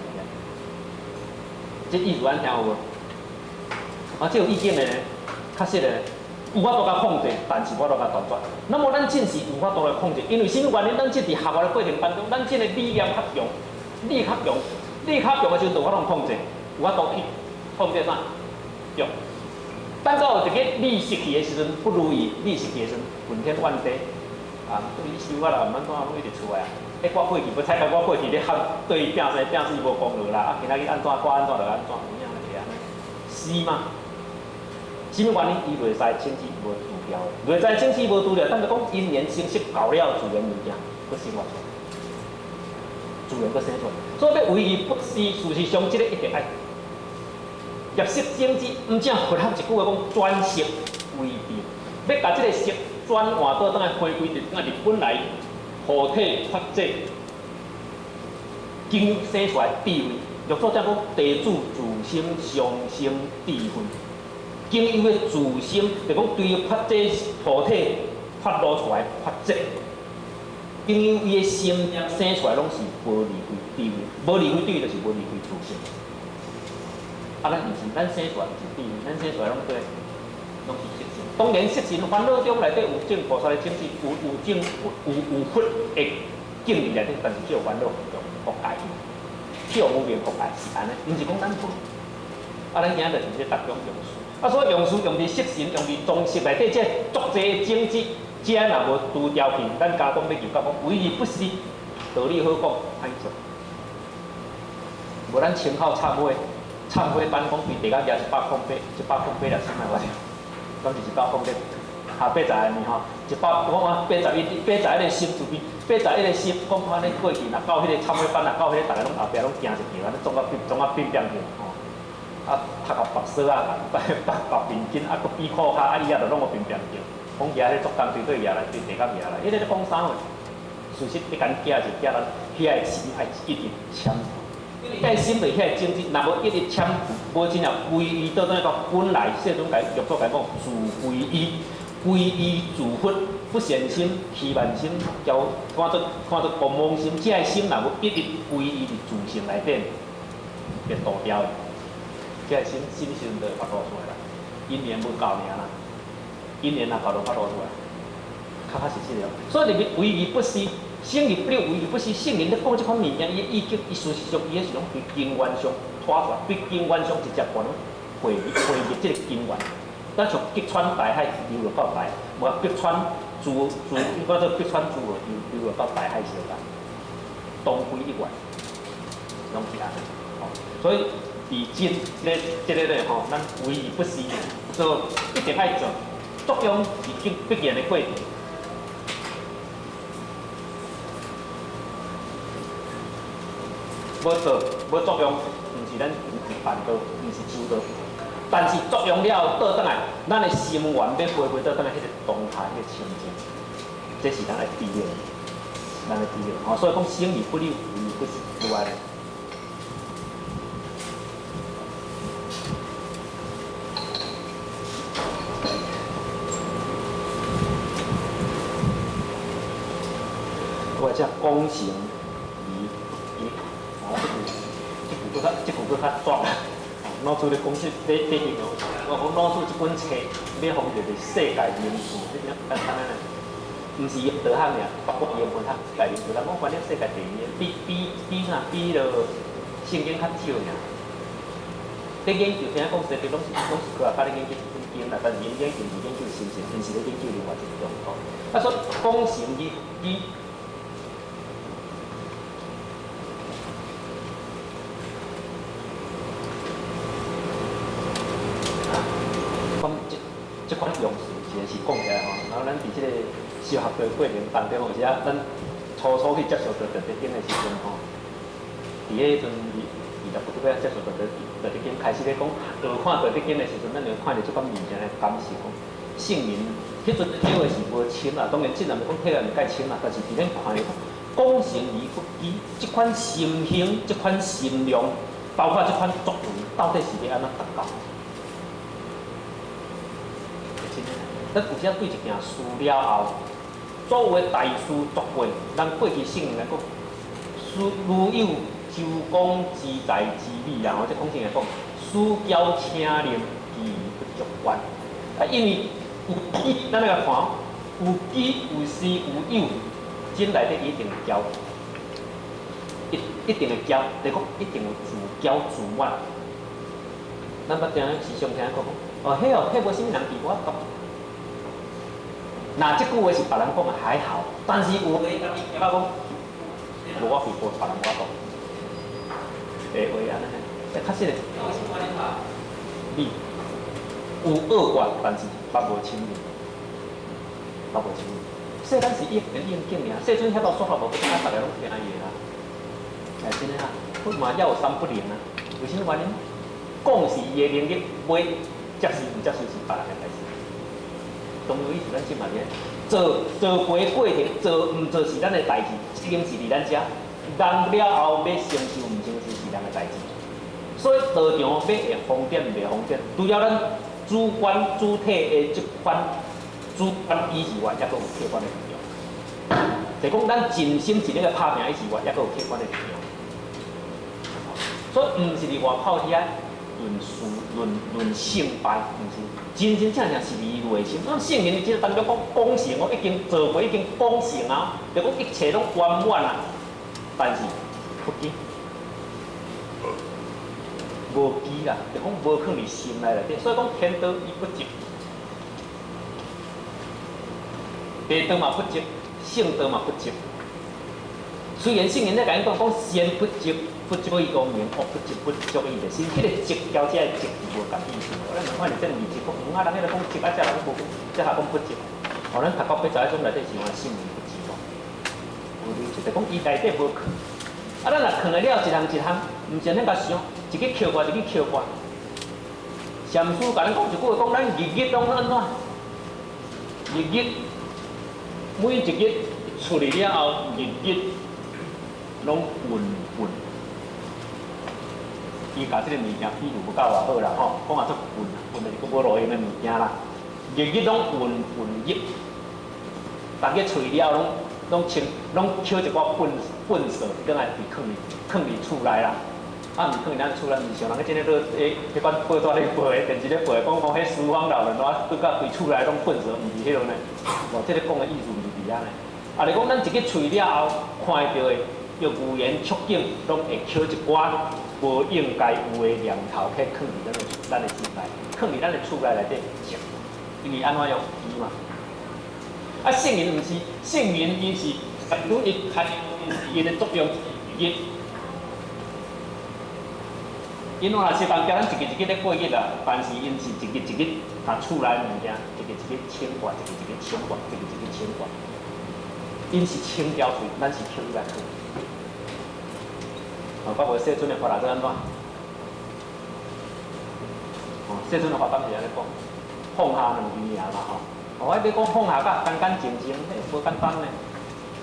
这意思咱听有无？啊，这有意见的呢，确实的，有法度甲控制，但是无法度甲断绝。那么咱正是有法度来控制，因为什么原因？咱这伫学校的过程当中，咱这个理念较强，力较强的时候，就有法度控制，有法度去控制啥？对。等到有一个力失去的时阵，不如意，力失去的时阵，昏天怨地。啊，对伊修啊啦，毋免怎拢一直出来啊！我过去要采购，我过去咧喊对伊拼死无功劳啦！啊，今仔日安怎，我安怎就安怎，有影个安尼，是吗？什么原因？伊袂使经济无拄标，袂使经济无拄了，但是讲因缘成熟搞了自然物件，佫生活出来，自然佫生出来。所以要为而不是，事实上，即个一定爱业识经济，毋正佛学一句话讲转色为定，要甲即个色。转换到当来回归伫当日本来互体发展经生出来智慧，若做这讲地主自心上升智慧，经由的自心就讲对于发展互体发露出来发展，经由伊的心生出来拢是无离开智慧，无离开智慧就是无离开自心。啊，咱毋是，咱生出来毋是智慧，咱生出来拢对，拢是色身。当然，色身烦恼中内底有种菩萨的种子，有佛的境里内底，但是只有烦恼用覆盖，只有无明覆盖是安尼，毋是讲咱佛。啊，咱今日就是在逐种用词，啊，所以用词用伫色身，用伫装饰内底，这足济种子，这若无除掉去，咱家讲要求讲唯而不是，道理好讲歹做。无咱前口忏悔班讲规地甲抓100块，100块了啥物话？讲是100块下8十个呢吼，100我讲81个心自边，81个心，讲安尼过去，若到迄个忏悔班，若到迄个逐个拢后壁拢惊一跳，安尼总啊变变去吼。啊，读啊白色啊，白面巾，啊，搁比裤骹，啊，伊也着拢有变变着。讲遐咧做工队对遐来，对地甲遐来，迄个咧讲啥货？事实你敢寄就寄咱遐个心爱一直签，遐心对遐种子，若无一直签，无真正归依到那个本来世尊甲玉座甲讲自归依自佛，不善心、欺慢心，叫看作狂妄心，这个心若无一直归依伫自性内底，别倒掉的。这个心就发露出来啦，因缘无够尔啦，因缘若够就发露出来，较实际了。所以入面唯而不是，圣入不了唯而不是，圣人咧讲即款物件，伊意境，伊事实上伊迄是拢对根源上拖出来，对根源上直接关回灭即个根源。咱从吉川大海流落到大，无吉川我做吉川自河流落到大海相共，东归一源，拢是安尼。所以。以真这个咧吼，咱唯而不是做，一定爱做，作用是必然的过程。无做无作用，毋是咱办道，毋是修道。但是作用了倒转来，咱的心愿要回到咱的迄个当下迄个情境，这是咱来知的，咱来知的。吼，所以讲生而不立，为而不是如安尼。或者功成这句搁较壮，老师咧讲这形容，我讲老师这本册要放着世界名著，你听简单咧，毋是导航尔，包括英文学世界名著，咱讲反正世界第一，比啥比了圣经较少尔。咧研究，听讲实际拢是去啊，甲咧研究圣经啦，但是研究是研究神仙，因是咧研究另外一种用途。啊，所以功成这款用词其实是讲起来吼，然后咱伫即个修学的过程当中，有时啊，咱初去接触到道德经的时阵吼，伫迄阵20不多接触到道德经，开始咧讲看道德经的时阵，咱就看到即款物件的感受，讲圣人迄阵叫的是无深啦，当然即人讲体验介深啦，但是伫咱看的讲成而不依，即款心行，即款心量，包括即款作为，到底是要安怎达到？咱有时啊对一件事了后，所有的大事作为，咱过去圣人来讲，如有周公之才之美啦，或者讲成来讲，事交请令，其不足观。啊，因为有机，咱来个看，有机有事有有，真内底一定会交，一定会交，就讲一定有自交自满。咱捌听时常听讲，哦，迄哦，迄无啥物人伫我讲。那这句话是别人讲的还好，但是有的人讲，无我去过别人我讲，下话安尼，确实的。你有恶观，但是捌无清明，捌无清明。世间是应景尔，世尊遐道说法无，大家拢听伊的啦。哎，真的啊，不嘛要有三不灵啊？为什么原因？讲是伊的能力，袂接受毋接受是别人的代志。当然，伊是咱即嘛咧，做过程，做毋做是咱的代志，责任是伫咱遮。人了后要成就毋成就是人的代志。所以道场要会方便袂方便，除了咱主观主体的即款主观意志外，抑阁有客观的力量。就讲咱尽心尽力个拍拼以外，抑阁有客观的力量。所以毋是伫外口遐，论胜败，毋是真真正正是以内心。咱圣人即个当中讲功成哦，已经做过，已经功成啊，就讲一切拢圆满啊，但是不记，无记啦，就讲无放伫心内底，所以讲天道伊不值，地道嘛不值，圣道嘛不值。虽然圣人咧甲因讲善不积，不足以功名；恶不积，不足以立身。迄个积交只个积无共意思。咱两款是正二积，讲啊，人迄个讲积啊，只人无，只下讲不积。哦，咱读到要知影种内底是话圣人不积咯。有理就讲伊内底无去。啊，咱若看了一项一项，毋是咱甲想，一个扣挂，一个扣挂。禅师甲咱讲一句话，讲咱日日拢安怎？日日每一日出嚟了后，日日。拢混。伊甲即个物件比如无够偌好啦吼，讲啊足混就是佫无路用的物件啦。日日拢混入，逐个喙了拢请捡一寡粪扫，等来放伫厝内啦。啊，毋是放伫咱厝内，毋是像人个即个落迄款报纸咧报，电视咧报，讲迄书房老人怎对到规厝内拢粪扫，毋是迄种呢。无，即个讲的意思毋是伫遐呢。啊，你讲咱一个喙了后看到的。要语言促进，拢会捡一寡无应该有的念头，去放伫咱的心内，放伫咱的厝内底食，因为安怎样伊嘛？啊，圣人毋是，圣人伊是愈伊开因的作用日，因若是当叫咱一日咧过日啊，但是因是一日把厝内物件一日清挂，一日清挂，一日清挂，因是清掉水，咱是捡来去。我无细阵的法人做安怎？细阵的法当是安尼讲，放下两字尔嘛吼。我你讲放下甲干干净净，迄无简单呢。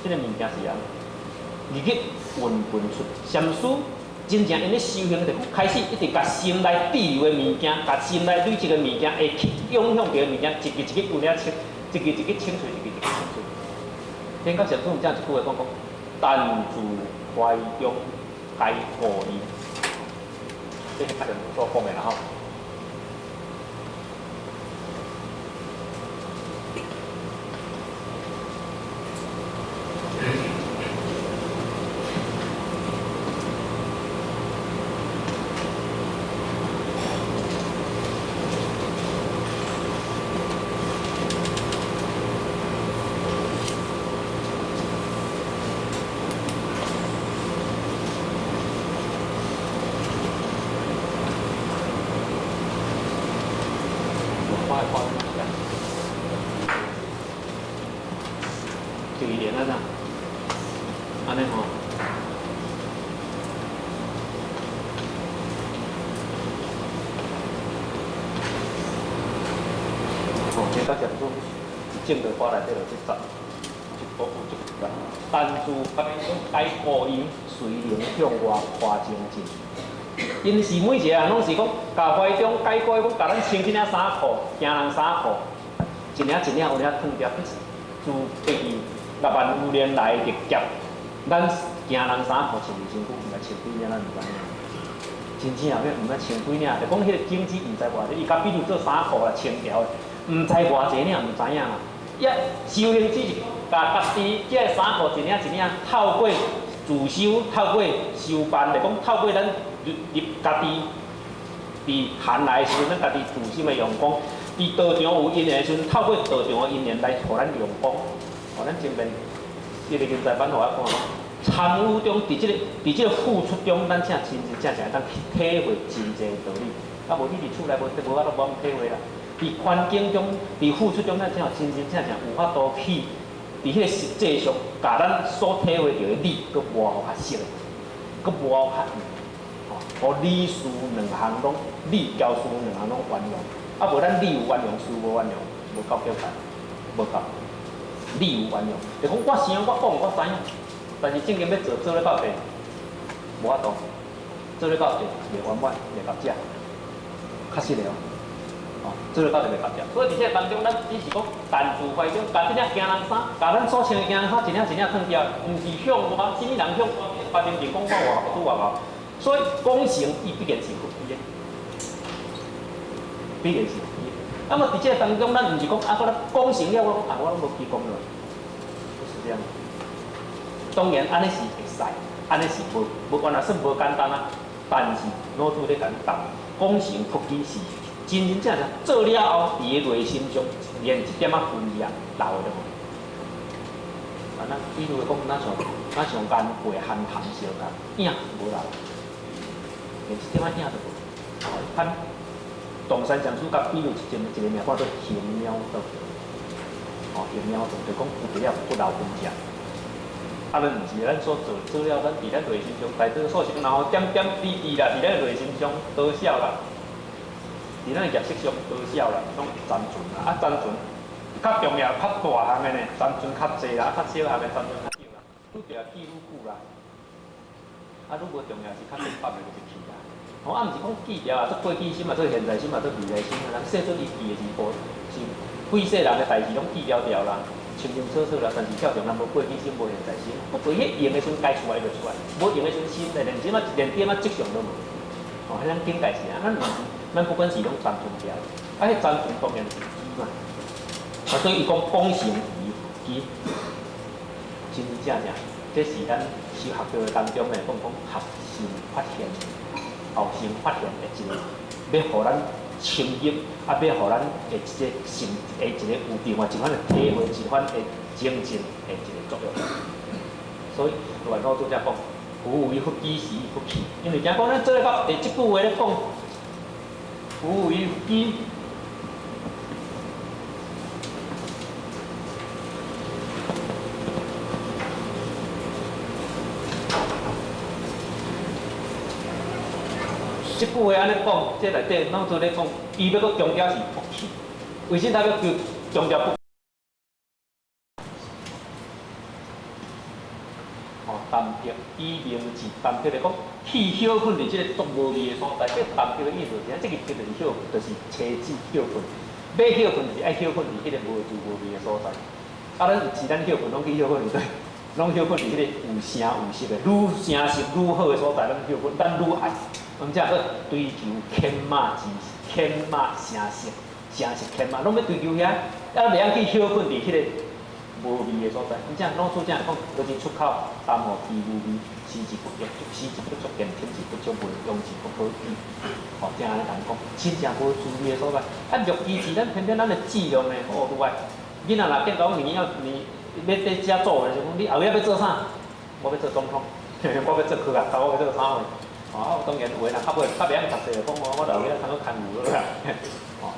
即个物件是安尼，日日混出。禅师真正因咧修行，就开始一直甲心内滞留的物件，甲心内累积的物件，会去涌向别个物件，一个有了清，一个清除，一个清除。天甲禅师毋正一句话讲，但自怀中。该过伊，这是他人所讲的啦吼。就一点那啥，安尼吼。这个讲说，正的话来这个去找，但自该故意随能向外夸精进。因是每一个人拢是讲，甲怀中解过，讲甲咱穿一领衫裤，行人衫裤，一领有领脱掉，自第6万5年来的劫，咱行人衫裤穿2身躯，毋知穿几领咱毋知影。真正后尾毋知穿几领，就讲迄个经济毋知偌济，伊甲比如做衫裤啦、穿条的，毋知偌济领，毋知影啦。一修行只是甲家己即个衫裤一领透过自修，透过修办，就讲透过咱家己伫闲来的时阵，咱家己自心的用功，伫道场有因缘的时阵，透过道场的因缘来互咱用功，互咱前面这个现在版互我看，参悟中，伫即个付出中，咱才真正当去体会真济道理。啊，无你伫厝内无法度无体会啦。伫环境中，伫付出中，咱才有真有法度去。伫迄个实际上，甲咱所体会到的理，佮无较熟，佮无较远，互理事两项拢理教事两项拢圆融，啊无咱理有圆融，事无圆融，无够叫干，无够。理有圆融，就讲我想我讲我知影，但是正经要做咧到底，无法度，做咧到底袂圆满，袂到遮，确实了。做了到就袂合适，所以伫这当中，咱只是讲但自怀中，甲即领行人衫，甲咱所穿的行人衫一领脱掉，毋是向外，啥物人向外，别人就讲我外好，拄外好，所以讲成伊必然是不一样。比例是有比。那么伫这当中，咱毋是讲啊，我讲成了，我讲啊，我拢无去讲了，不是这样。当然，安尼是会使，安尼是无原来算无简单啊。但是老师咧甲你答，讲成福气是真真正正做了后，伫个内心中连一点仔分离啊留的无。啊，咱比如讲，咱像颜背含糖小噶，影无留，连一点仔影都无。看东山讲书甲比如一个名叫做玄妙道，玄妙道就讲有了不留分者。啊，咱毋是咱所做了，咱伫咱内心中大多数是，然后点点滴滴啦，伫咱内心中多少啦，伫咱业识中多少啦，拢暂存啦。啊，暂存较重要、较大项的呢，暂存较济啦；较小项的暂存较少啦。拄着记愈久啦，啊，愈无重要是较紧放的就是去啦。啊，毋是讲记条啊，做过去心啊，做现在心啊，做未来心啊。人说出伊记的是无是规世人的代志，拢记了啦。清清楚楚啦，但是跳动咱无过去心，无现在心，不对，迄用的时阵该出来就出来，无用的时阵心连什么连点仔迹象都无。哦，迄种境界是啊，咱不管是拢暂存掉，啊，迄暂存当然是机嘛。啊，所以伊讲功成机，真正正，这是咱修学道当中的讲学心发现、后心发现的一个，要互咱。深入啊，要互咱的一个成的一个有另外一款的体会，一款的精进的一个作用。所以老师才讲，夫为福己，是以福气。因为讲咱做到第即句话咧讲，夫为福己。即句话安尼讲，即内底咱做咧讲，伊要搁强调是福气。为啥他要强调福？哦，淡泊以明志，淡泊来讲，去休困伫即个足无味的所在。这淡泊的意思是，这个就是休，就是车子休困。要休困就是爱休困伫迄个无住无味的所在。啊，咱是咱休困，拢去休困伫对，拢休困伫迄个有声有色的，愈声色愈好的所在，咱休困，咱愈爱。毋则个追求天马之天马声色，声色天马，拢要追求遐，啊袂晓去休困伫迄个无味的所在。毋则老师正讲，就是出口淡薄低无味，时之不足，时之不足见，天之不足闻，用之不可语。哦，正安尼讲，真正无滋味的所在。啊，弱机智，咱偏偏咱的质量呢，好愈爱。囡仔若见到你要在遮做的时候，你后尾要做啥？我要做总统，我要做科学家，我要做啥货？哦，当然有诶人较袂晓读册，就讲我后尾通去看牛啦。哦，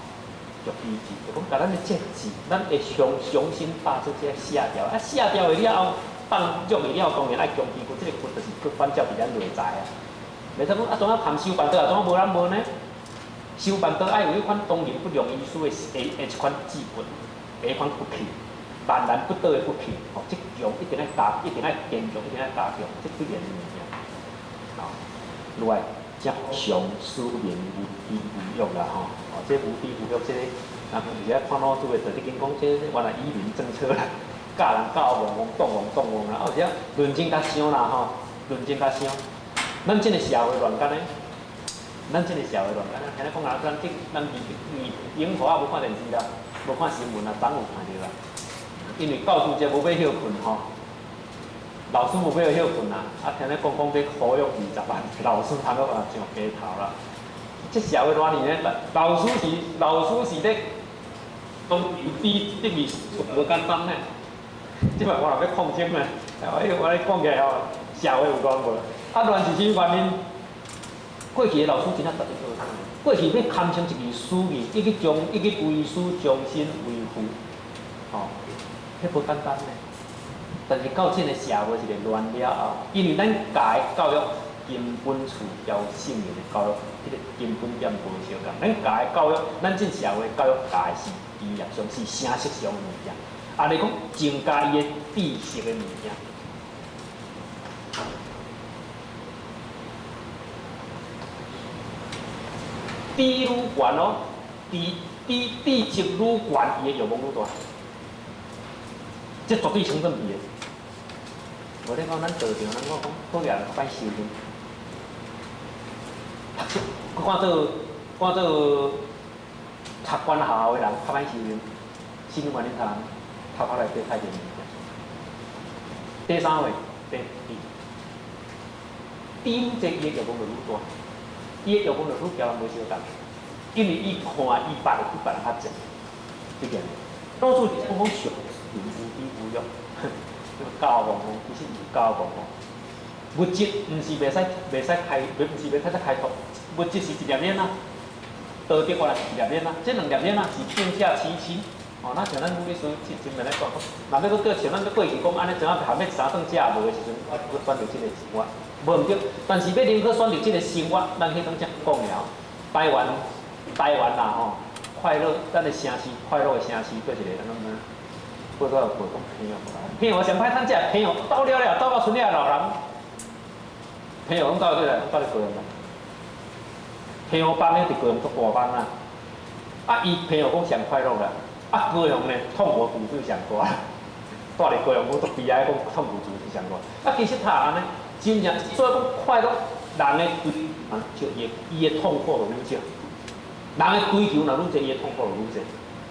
弱机智，就讲甲咱的节制，咱会重新把这些写掉。啊，写掉的了后，放入去了，当然爱强基骨，这个骨就是去反照伫咱内在啊。袂使讲啊，怎啊谈修办道啊，怎啊无咱无呢？修办道爱有一款当然不容易输的一款基本，一款骨气，万难不得的骨气。哦，这种一定爱加，一定爱坚强，一定爱加强，这对人物件。哦。另外，则常思明无地无欲啦吼，哦，这无地无欲，这个，而且看老师的就已经讲，这原来以民政策啦，教人教戆动戆啦，而且认真甲想啦吼，认真甲想，咱这个社会乱干呢，咱这个社会乱干呢，听咧讲啊，咱萤火啊无看电视啦，无看新闻啦，昨有看着啦，因为教师节无要休困吼。老师无要休困啦，啊，听咧讲要考用20万，老师通到上街头啦。这社会偌年咧，老师是咧讲有地位无简单咧。即摆我若要抗争咧，我咧讲起来吼，社会有乱无？啊，乱是啥原因？过去的老师真正值得做啥？过去要堪称一句诗语，一句为师将心为父，吼，迄无简单咧。但是到这个社会一个乱了后，因为咱家教育根本处标性的教育，迄个根本点无相共。咱家教育，咱这社会教育家是医业上是声色上的物件，啊，你讲增加伊的知识的物件。知愈悬哦，知识愈悬，伊的欲望愈大，这绝对成正比的。无咧讲，咱道场，咱讲好个人歹修行，读书看做读官学校的人较歹收入，新原因啥？头壳内底太侪物件。第三位，第愈济伊的业务就愈大，伊的业务就愈交人袂相共，因为伊看伊捌的比别人较精，这个。多数是讲上无低无用，教戆戆，其实毋是教戆戆。物质毋是袂使开，毋是要较早开拓，物质是一粒链啊，道德原来是一粒链啊，这两粒链啊是并驾齐驱。哦，那像咱律师真袂来讲，若要搁像咱要过去讲安尼，怎啊含要三顿食无的时阵，我选择即个生活，无毋对。但是要宁可选择即个生活，咱迄种才讲了。台湾啦吼。快乐，咱的城市，快乐的城市，做一个安怎呢？不知道有讲朋友无？朋友上歹趁食，朋友到了，到村里老人，朋友拢到对来，到咧高雄啦。朋友帮咧伫高雄做大班啦，啊，伊朋友讲上快乐啦，啊，高雄呢痛苦指数上大，住伫高雄我做悲哀讲痛苦指数上大，啊，其实他安尼，真正所以讲快乐，人的就伊的痛苦就愈少。人的追求若愈济，伊的痛苦就愈济，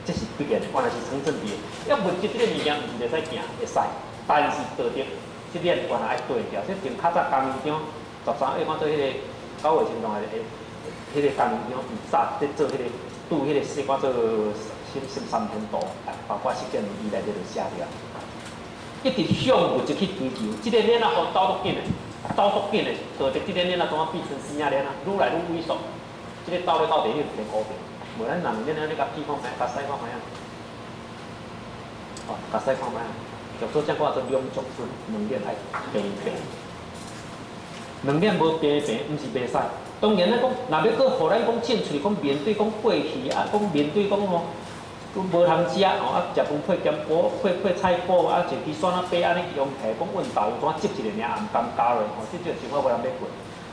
这是必然的，原来是成正比的。要物质这个物件，毋是袂使行，会使，但是道德这点原来爱对调。这从较早工厂13我做迄个9月行动的迄个工厂，伊早在做迄个拄迄个细我做新3篇图，包括实践伊内底就写了，一直向物质去追求，这个链啊，好走得紧的，道德这个链啊，怎啊变成生命链啊，愈来愈萎缩。即个道理到底迄个高平，无咱人免安尼甲比看卖，甲使看卖啊！哦，甲使看卖啊！就做这个做两种分，两点爱平平，两点无平平，毋是袂使。当然咧讲，若要搁互咱讲进出，讲面对讲过去啊，讲面对讲吼，无通食哦，啊食饭配咸锅，配菜脯啊，就去选啊买安尼用提讲运豆，怎接一个尔暗甘加落吼，即种生活无人要过。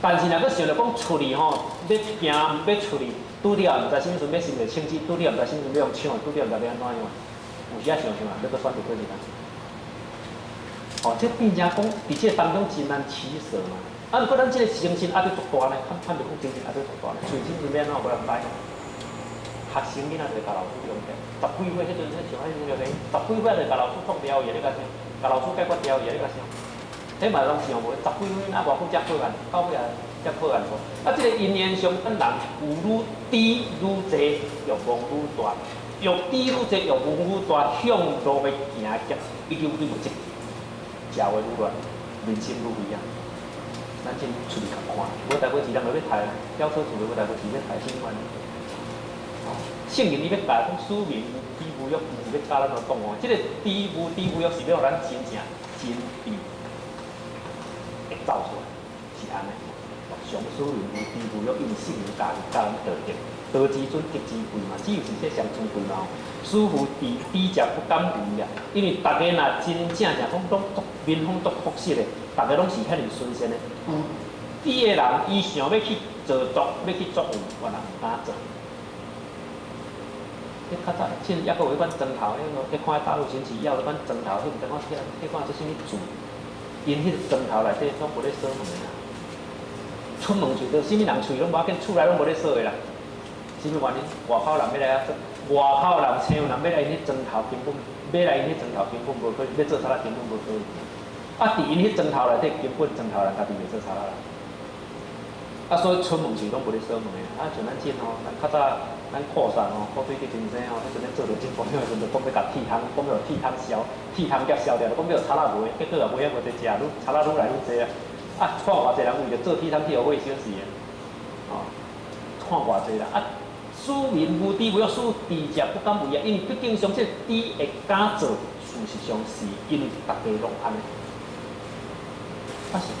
但是若搁想着讲出去吼，要行要出去，拄着毋知啥物时要先着清洁，拄着毋知啥物时要用抢，拄着毋知要安怎样，有时啊想想啊，要搁选择过去啦。哦，这变成讲伫这当中真难取舍嘛。啊，如果咱这个精神压力足大呢，看着讲精神压力足大呢，随时阵免怎无人来。学生囡仔就甲老师用的，10几岁迄阵咧上海有个，10几岁就甲老师创调嘢，你甲想，甲老师解决调嘢，你甲想。迄嘛拢想无，10几岁啊，偌久才考完，到尾啊才考完无。啊，这个因缘上，咱人有愈低愈济，欲望愈大，欲低愈济，欲望愈大，向路要行急，已经对物质，社会愈乱，人心愈危啊。咱先出去看，无代无志人就要杀，吊车厝就无代无志要杀新闻。圣人伊要教讲，庶民无低无欲，毋是要教咱讲哦。这个低无欲是要互咱真正真义。走出来是安尼，上所有无低无欲，因为圣人教人道德，道之尊，德之贵嘛，只有是这上尊贵嘛。师傅低者不敢为啊，因为大家若真正讲拢面风都复实的，大家拢是遐尼顺善的。有低的人，伊想要去做作，要去作为，原来毋敢做。迄较早，现抑阁有迄款砖头，迄看大陆新市要迄款砖头，迄毋知我迄款做啥物字。因迄个砖头内底拢无咧锁门啦，出门喙到啥物人喙拢无要紧，厝内拢无咧锁的啦。啥物原因？外口人要来啊，外口人青人要来因迄砖头根本，要来因迄砖头根本无可能，要做啥啦根本无可能。啊，伫因迄砖头内底根本砖头人家己袂做啥啦。啊，所以出门喙拢无咧锁门的。啊，像咱这吼，咱较早咱扩散吼，国对去真济吼，迄阵咧做着真方便的时阵，就讲要甲铁汤，讲要铁汤夹消掉，讲要炒辣糜，结果也糜也无得食，炒辣愈来愈济啊！啊，看偌济人为着做铁汤去学卫生时啊，哦，看偌济人啊，庶民无知，无要庶智者不敢为啊，因为毕竟上这智会敢做，事实上是因为大家拢安尼，啊是。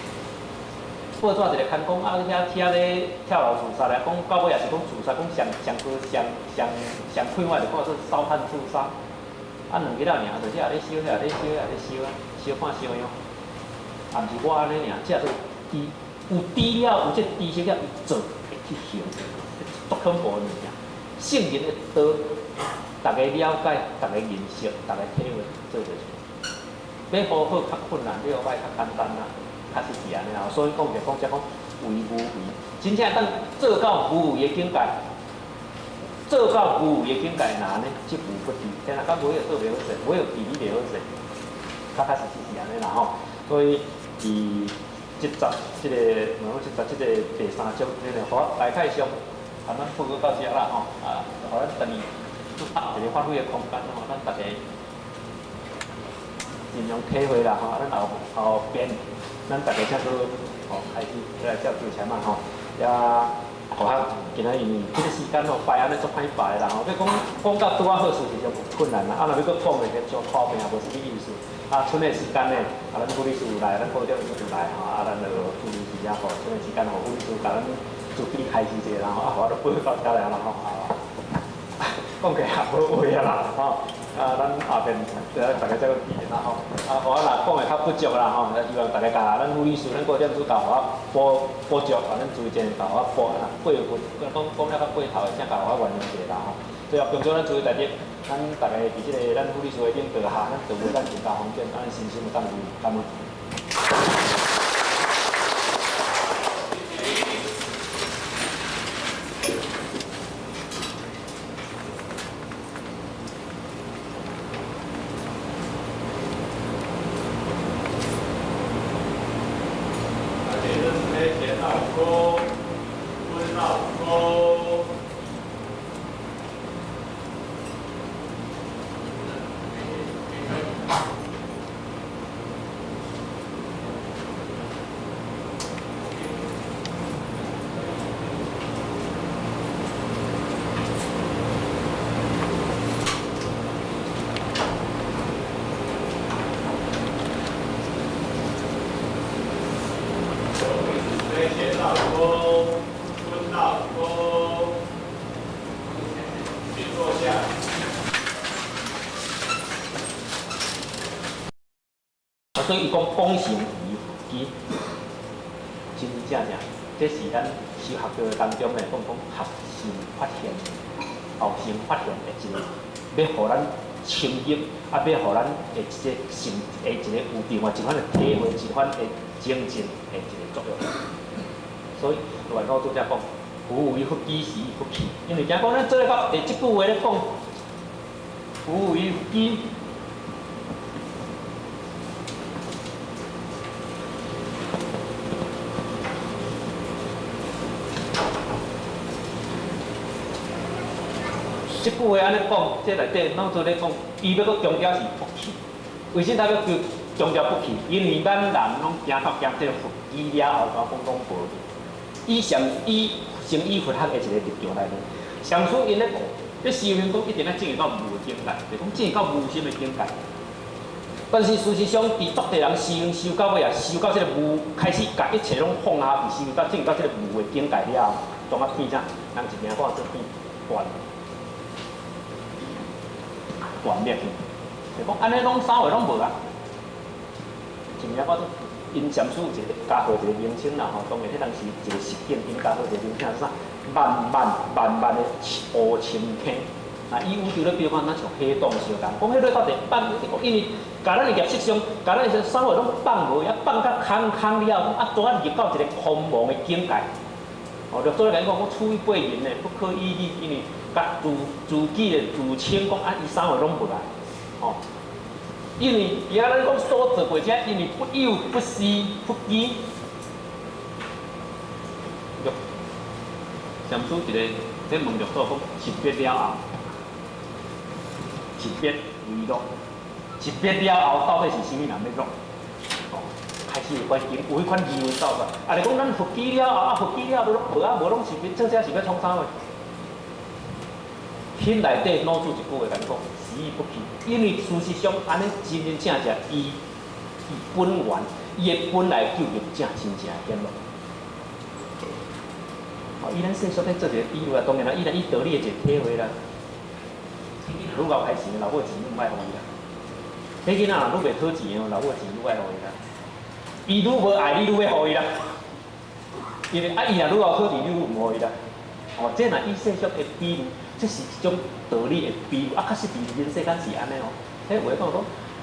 报纸一个看讲啊，遐咧跳楼自杀咧，讲到尾也是讲自杀，讲上快活就讲说烧炭自杀，啊两日仔尔，就是也咧烧，也咧烧，也咧烧啊，烧看烧样，也毋是我安尼尔，即个知有知了，有这知识了，伊做会去行，足恐怖的物件。圣人的道，大家了解，大家认识，大家体会，做得出。要好好较困难，要歹较简单啦。较实是安尼啦，所以讲为无为，真正当做到无为的境界，做到无为的境界，那呢即无不治。天啊，敢无有做袂好势，无有治理袂好势，确确实实是安尼啦吼。所以伫即个第三章呢，互我大概上，咱报告到遮啦吼，互咱等于一个发挥的空间吼，咱大家尽量体会啦吼，咱后边咱大家才去开始来照做签嘛吼，也互较今仔日即个时间吼排安尼足歹排啦吼，要讲到拄啊好事实上有困难啦，若要搁讲咧个做讨病也无啥物意思。剩的时间呢，咱护理师来，咱保障医师来吼，咱就护理师也好，剩的时间互护理师甲咱做比开始者，然后我就报到遮来啦吼，讲起也无话啊啦吼，咱下边大家再个记啦吼，互我若讲的较不足啦吼，希望大家甲咱护理师、咱保障组甲我补足，甲咱追证甲我补啦，8月份讲了到8头的，才甲我完成者啦吼。最后，强调咱注意大家。咱大家伫即个咱护理师的领导下，咱就为咱增加方便，咱心心有感恩，感恩。所以伊讲讲成于机，真正，这是咱修学道当中的讲学性发现、后性发现的一个，要互咱深入，要互咱的一个性的一个有另外一款的体会，一款的精进的一个作用。所以外口作者讲，无为不机，是以不弃。因为讲咱做到第即句话咧讲，无为不机。即句话安尼讲，这内底咱做咧讲，伊要搁强调是不弃。为啥要强调不弃？因为咱人拢行到这个佛机了后，讲无去。以成以佛学的一个立场来讲，上师因咧讲，这修行讲一定要进入到无的境界，就讲进入到无心的境界。但是事实上，伫足地人修行修到尾啊，修到这个无，开始甲一切拢放下，修到进入到这个无的境界了，当啊变啥？人一命看做变断。断灭去，就讲安尼拢三位拢无啊。一名我因禅师有一个加号一个名称啦吼，当然迄当时一个实践，因加号一个名称是啥？万的乌青坑。啊，以宇宙咧比方，咱像黑洞相共，讲迄个到底放，因为甲咱的业识上，甲咱的三位拢放无，也放到空了，啊，怎啊入到一个空茫的境界？哦，就所以来讲，我处于背人呢，不可依理，因为。甲自己的自称讲啊，伊三位拢无来，吼，因为而家咱讲所做过者，因为不有不思不机，上次一个在问着说讲，识别了后，识别为乐，识别了后到底是啥物人要乐？哦，开始有迄款疑问走出来，啊，你讲咱伏击了后，伏击了后都无啊，无拢识别，正正是要创啥货？品内底攞出一句话来讲，死意不弃，因为事实上安尼真真正正伊本源，伊的本来就有正真正的显露。哦，伊咱世俗咧做一个比喻啊，当然啦，伊道理的一个体会啦。愈熬开钱，老母钱愈爱互伊啦。迄囡仔若愈袂讨钱哦，老母钱愈爱互伊啦。伊愈无爱你，愈要互伊啦。因为伊若愈熬讨钱，你愈唔互伊啦。哦，这若以世俗的比喻。这是一种道理的比喻，啊，确实伫人世间是安尼哦。迄话讲讲，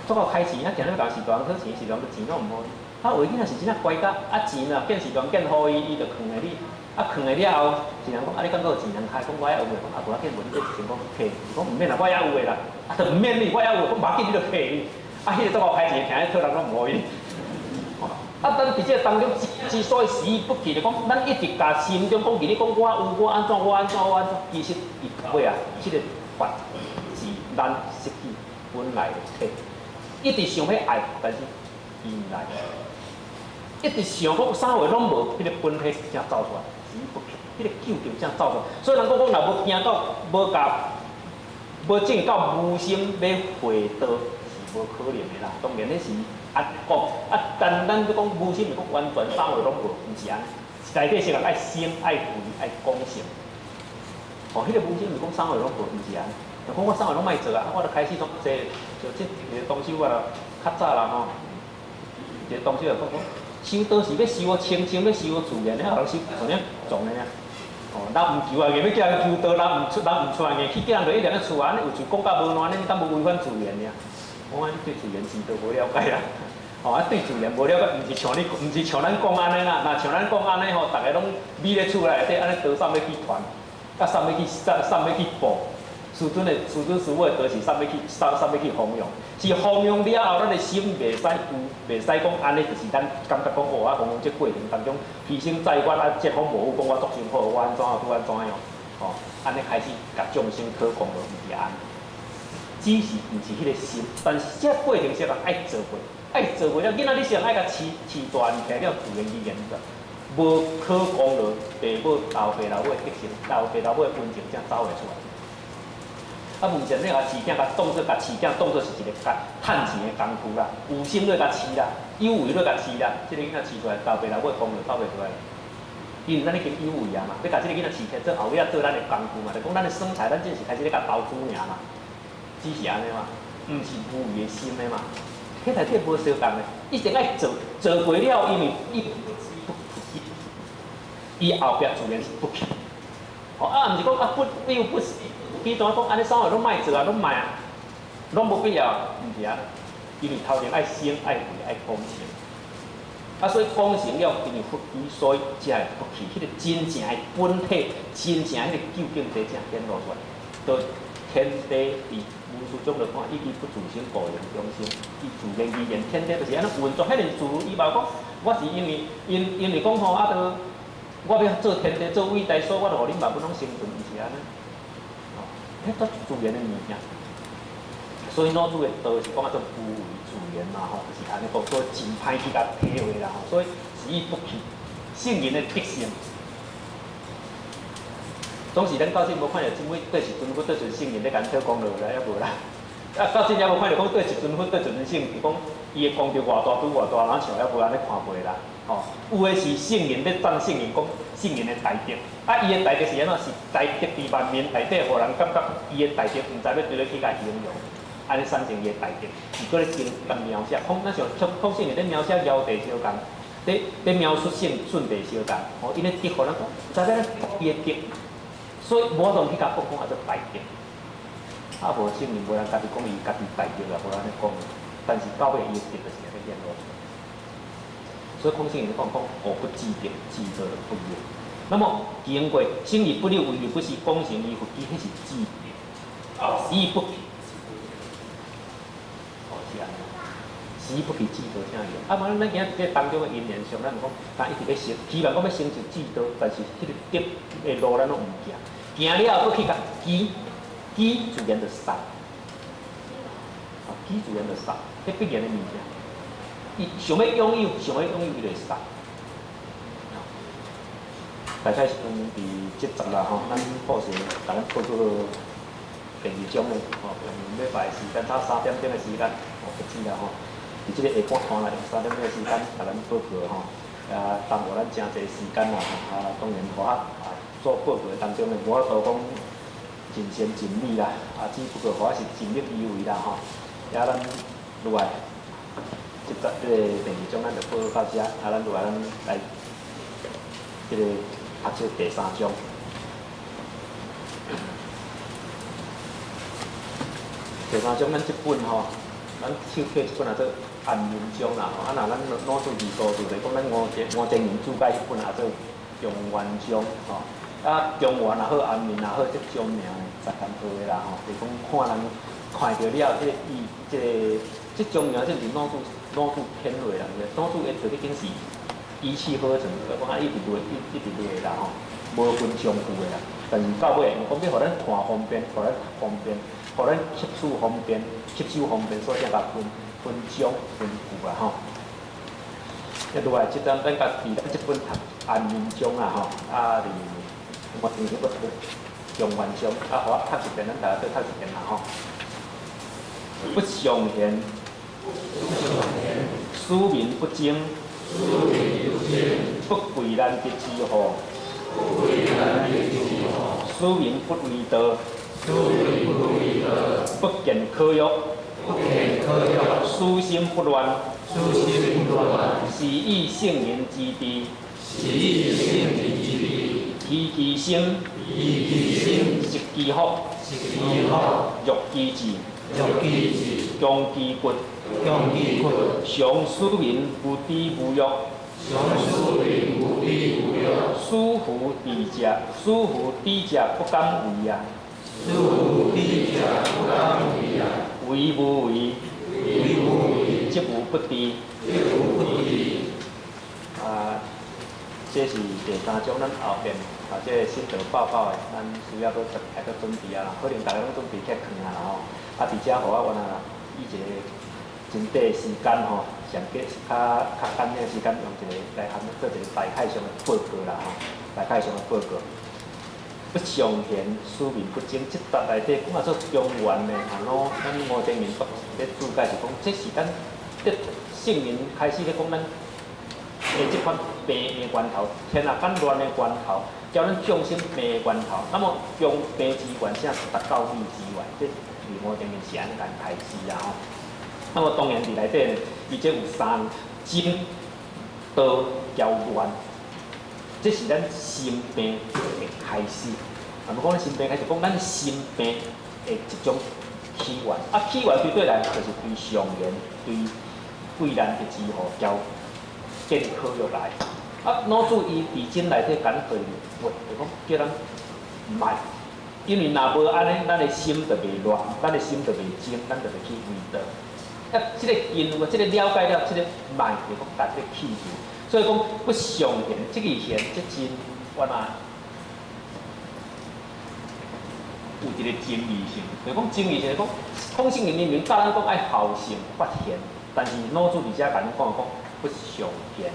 做到开钱，啊，行咧搞是大人讨钱，是人的钱拢唔好。啊，有的囡仔是真正乖甲钱啊，见时段见好伊就囥咧你，囥咧了后，是人讲你感觉有钱人开，讲我也有诶，讲无要紧，无你这情况客，讲毋免啦，我也有诶啦，就毋免你，我也有，讲无要紧，你就客你，迄个做我开钱徛咧讨人拢无伊。咱伫这当中之所以死意不去，就讲咱一直甲心中讲，你讲我有我安怎，其实伊尾啊，这个法是咱失去本来的体，一直想要爱，但是伊毋来。一直想讲啥话拢无，迄个本体才走出来，死意不去，迄个究竟才走出来。所以人讲若无行到，无证到无心要回道，是无可能的啦。当然迄是。讲但咱就讲无心，就讲完全啥话拢无，毋是安尼。内底是人爱生、爱慧、爱讲性。迄个无心就讲啥话拢无，毋是安尼。就讲我啥话拢莫做啊，我就开始做即个东西，我就较早啦吼。一个东西就讲修道是要修我清净，要修我自然，了后修怎样撞的呢？咱毋求啊，硬要叫人求道，咱毋出来硬去叫人就一定咧厝安尼，有就讲甲无烂，你敢无违反自然呢？我讲你对自然知道无了解啦，对自然无了解，毋是像咱讲安尼啦，若像咱讲安尼吼，大家拢美咧厝内底安尼道啥要去传，啥要去报，师尊师傅的道是啥要去弘扬，是弘扬了后，咱的心袂使讲安尼，就是咱感觉讲弘扬这过程当中牺牲在我这方无讲我作成好，我安怎拄安怎样，安尼开始甲众生讨讲落，毋是安尼。只是毋是迄个心，但是这过程是人爱做过，了，囡仔你先爱甲饲大起来了，自然语言个，无可讲落父母老爸老母的德行，老爸老母的温情才走会出来。目前你甲饲囝甲当做甲饲囝当做是一个赚钱的工具啦，有心要甲饲啦，有为要甲饲啦，这个囡仔饲出来，老爸老母讲落走袂出来。因为咱已经有为啊嘛，要甲这个囡仔饲起来，做后尾仔做咱的工具嘛，就讲咱的生财，咱正是开始咧甲投资尔嘛。只是安尼嘛，毋是无为的心的嘛，迄内底无相共的，一定爱做过了，因为伊后壁自然是不去。毋是讲不又不是，彼段讲安尼啥话拢莫做啊，拢莫啊，拢无必要，毋是啊，因为头前爱生爱慧爱讲性，所以讲成了，因为佛机，所以才会不去，迄个真正的本体，真正迄个究竟体才显露出来，都天地伫。文书中就看，伊不自性个人中心，伊自然语言天地就是安尼运作，迄个自如。伊嘛讲，我是因为讲吼，我要做天地做伟大，所以我就互恁万物拢生存，毋是安尼。迄都自然的物件。所以老子的道是讲做无为自然嘛吼，就是安尼讲，所以真歹去甲体会啦吼。所以是伊不去圣人的特性。总是咱到这无看到真位对一尊佛对一尊圣人咧，甲咱讨讲落来，抑无啦。到这也无看到讲对一尊佛对一尊圣，是讲伊的功德偌大，拄偌大，然后像抑无安尼看袂啦。有的是圣人咧赞圣人，讲圣人的大德，伊的大德是安怎？是大德伫万面内底，互人感觉伊的大德，毋知要对咧去甲形容，安尼产生伊的大德，是搁咧形甲描写。咱像孔圣人咧描写尧帝相共，咧描述顺帝相共，因咧德，互人讲，知影伊的德。所以无法度去甲讲做大德，无圣人无人家己讲伊家己大德啦，无安尼讲。但是到尾伊的德就是安尼显露出来。所以孔圣人讲我不积德，积德不忧。那么经过生而不立，为而不恃，功成于佛机，迄是积德。死而不去，是安尼。死而不去，积德啥用？无咱今仔日当中的因缘上，咱讲，一直要成，希望讲要成就积德，但是迄个德的路咱拢毋行。行了后，佫去甲机自然就散，机自然就散，迄必然的物件。伊想要拥有，伊就会散。大概是讲伫即集啦吼，咱报时，甲咱报做第二种的用礼拜时间，差3点钟的时间，不止啦吼。伫即个下半段啦，用3点钟的时间，甲咱报告吼，耽误咱诚侪时间啦吼。当然我做报告当中呢，无法度讲尽善尽美啦，只不过我是尽力而为啦吼。咱落来，即个第二章咱就报到遮，咱落来咱来即个读这第3章。第3章咱即本吼，咱手摕即本做安民章啦，吼，啊，若咱攞出字数，就是讲咱5千年注解迄本也做中原章，吼，啊，中原也好，安民也好，即种名实干好诶啦，吼，就是讲看人看着了，即种名，即是脑子偏落啦，脑子诶，就已经是依次好成，讲啊一直落啦，吼，无分上句诶啦，但是到尾，讲要互咱看方便，互咱读方便，互咱吸收方便，所以才甲分章分句啦，吼。另外，即咱家己即本读安民章啊，吼，啊，我平时要读中原章，啊，互我读一遍，咱大家再读一遍啦，吼。不尚贤，庶民不争，不贵难得之货，庶民不为道，不见可欲，私心不乱，是以圣人之治，其其心，食其福，欲其志。强其骨，常庶民不知无欲，疏忽低者不敢为啊，为无为，即无不治。啊，这是第三章，咱后边这心得报告的，咱需要搁准备啊，可能大家拢准备去看啊吼。啊，伫遮互我原来以一个真短的时间吼，上较简单的时间，用一个来做一个大概上的报告啦吼，大概上的报告。不尚贤，庶民不争，即段内底讲啊做中原的咱5千年读咧注解是讲，这是咱圣人开始咧讲咱即款病的源头，天下间乱的源头，叫咱众生病的源头。那么从病之源，啥达到义之源，这5千年是安尼开始啊吼。那么当然伫内底，伊这有3经、道、教、愿，这是咱心病的开始。啊，要讲咱心病开始，讲咱心病的一种起源。啊，起源对来就是对上言、对贵难的之后交见科学来。啊，脑子伊伫经内底讲对话，就讲叫咱唔爱。因为若无安尼，咱的心就袂乱，咱的心就袂精，咱就袂去为道。啊，即个经，即个了解了，即个mind就讲达即个气质。所以讲不尚贤，即个贤，即真原来有一个争议性。就讲争议性，讲孔圣人明明教咱讲爱孝顺发贤，但是脑子伫遮甲咱讲不尚贤。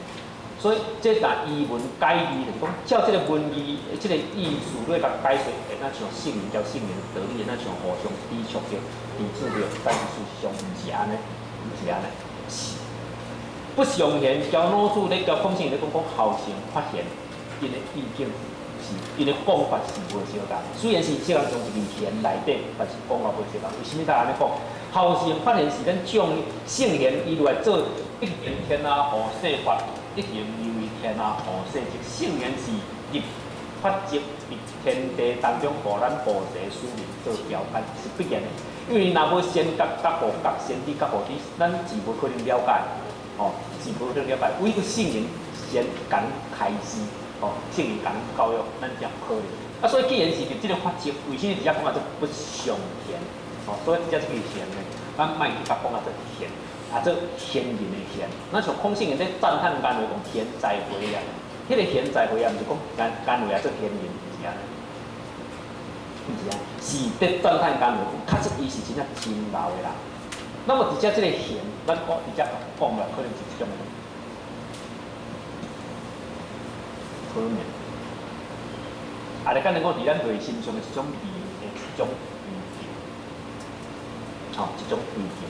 所以，这若译文解义，就是讲照这个文义，这个意思来甲解释，会那像圣人交圣人道理，会那像互相抵触着、抵制着，但是事实上毋是安尼，毋是安尼。是不尚贤，交脑子咧，交孔圣人咧讲孝顺发贤，因的意境是，因的讲法是无相同。虽然是这样从一个贤内底，但是讲法无相同。为什么大家安尼讲？孝顺发贤是咱种圣贤伊来做一言天啊，护世法。一行由于天下护世即圣言是入法则入天地当中，互咱菩萨庶民做标杆是必然的。因为若无先觉悟觉，先知觉悟知，咱是无可能了解，是无可能了解。唯有圣人先讲开示，圣人讲教育，咱才有可能。啊，所以既然是入即个法则，为什么直接讲啊做不上贤？所以直接这个贤呢，咱莫去甲讲啊做贤。啊，做贤人的贤，那像孔圣人在赞叹颜回讲贤哉回啊，迄个贤哉回啊，毋是讲颜回啊做贤人，毋是安尼，毋是安，是在赞叹颜回，确实伊是真正真老的人。那么伫遮即个贤，咱讲伫遮讲了，可能是即种的，可能。啊，你简单讲，伫咱内心上的一种美的一种追求，一种追求。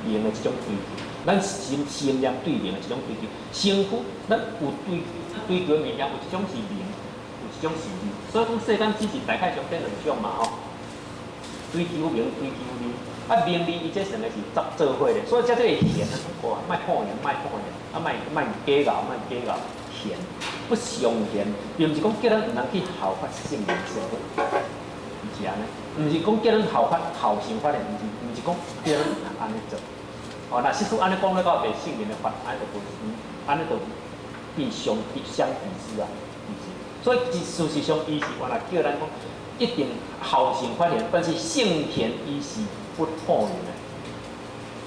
灵的一种追求，咱心念对灵的一种追求。身躯咱有追求的物件，有一种是灵，有一种是理。所以讲世间只是大概上这2种嘛吼，追求名，追求利。啊，名利伊这两个是做伙的，所以遮这个贤啊，莫破言，啊，莫假傲，贤不尚贤，并毋是讲叫咱毋通去效法圣人生活，毋是安尼。毋是讲叫咱效法孝顺法的，毋是讲叫咱安尼做，哦，那实际安尼讲咧到第圣人的法，安尼就无，安尼就变相敌视啊，是不是？所以事实上，伊是原来叫咱讲一定好行发言，但是性田伊是不透明的，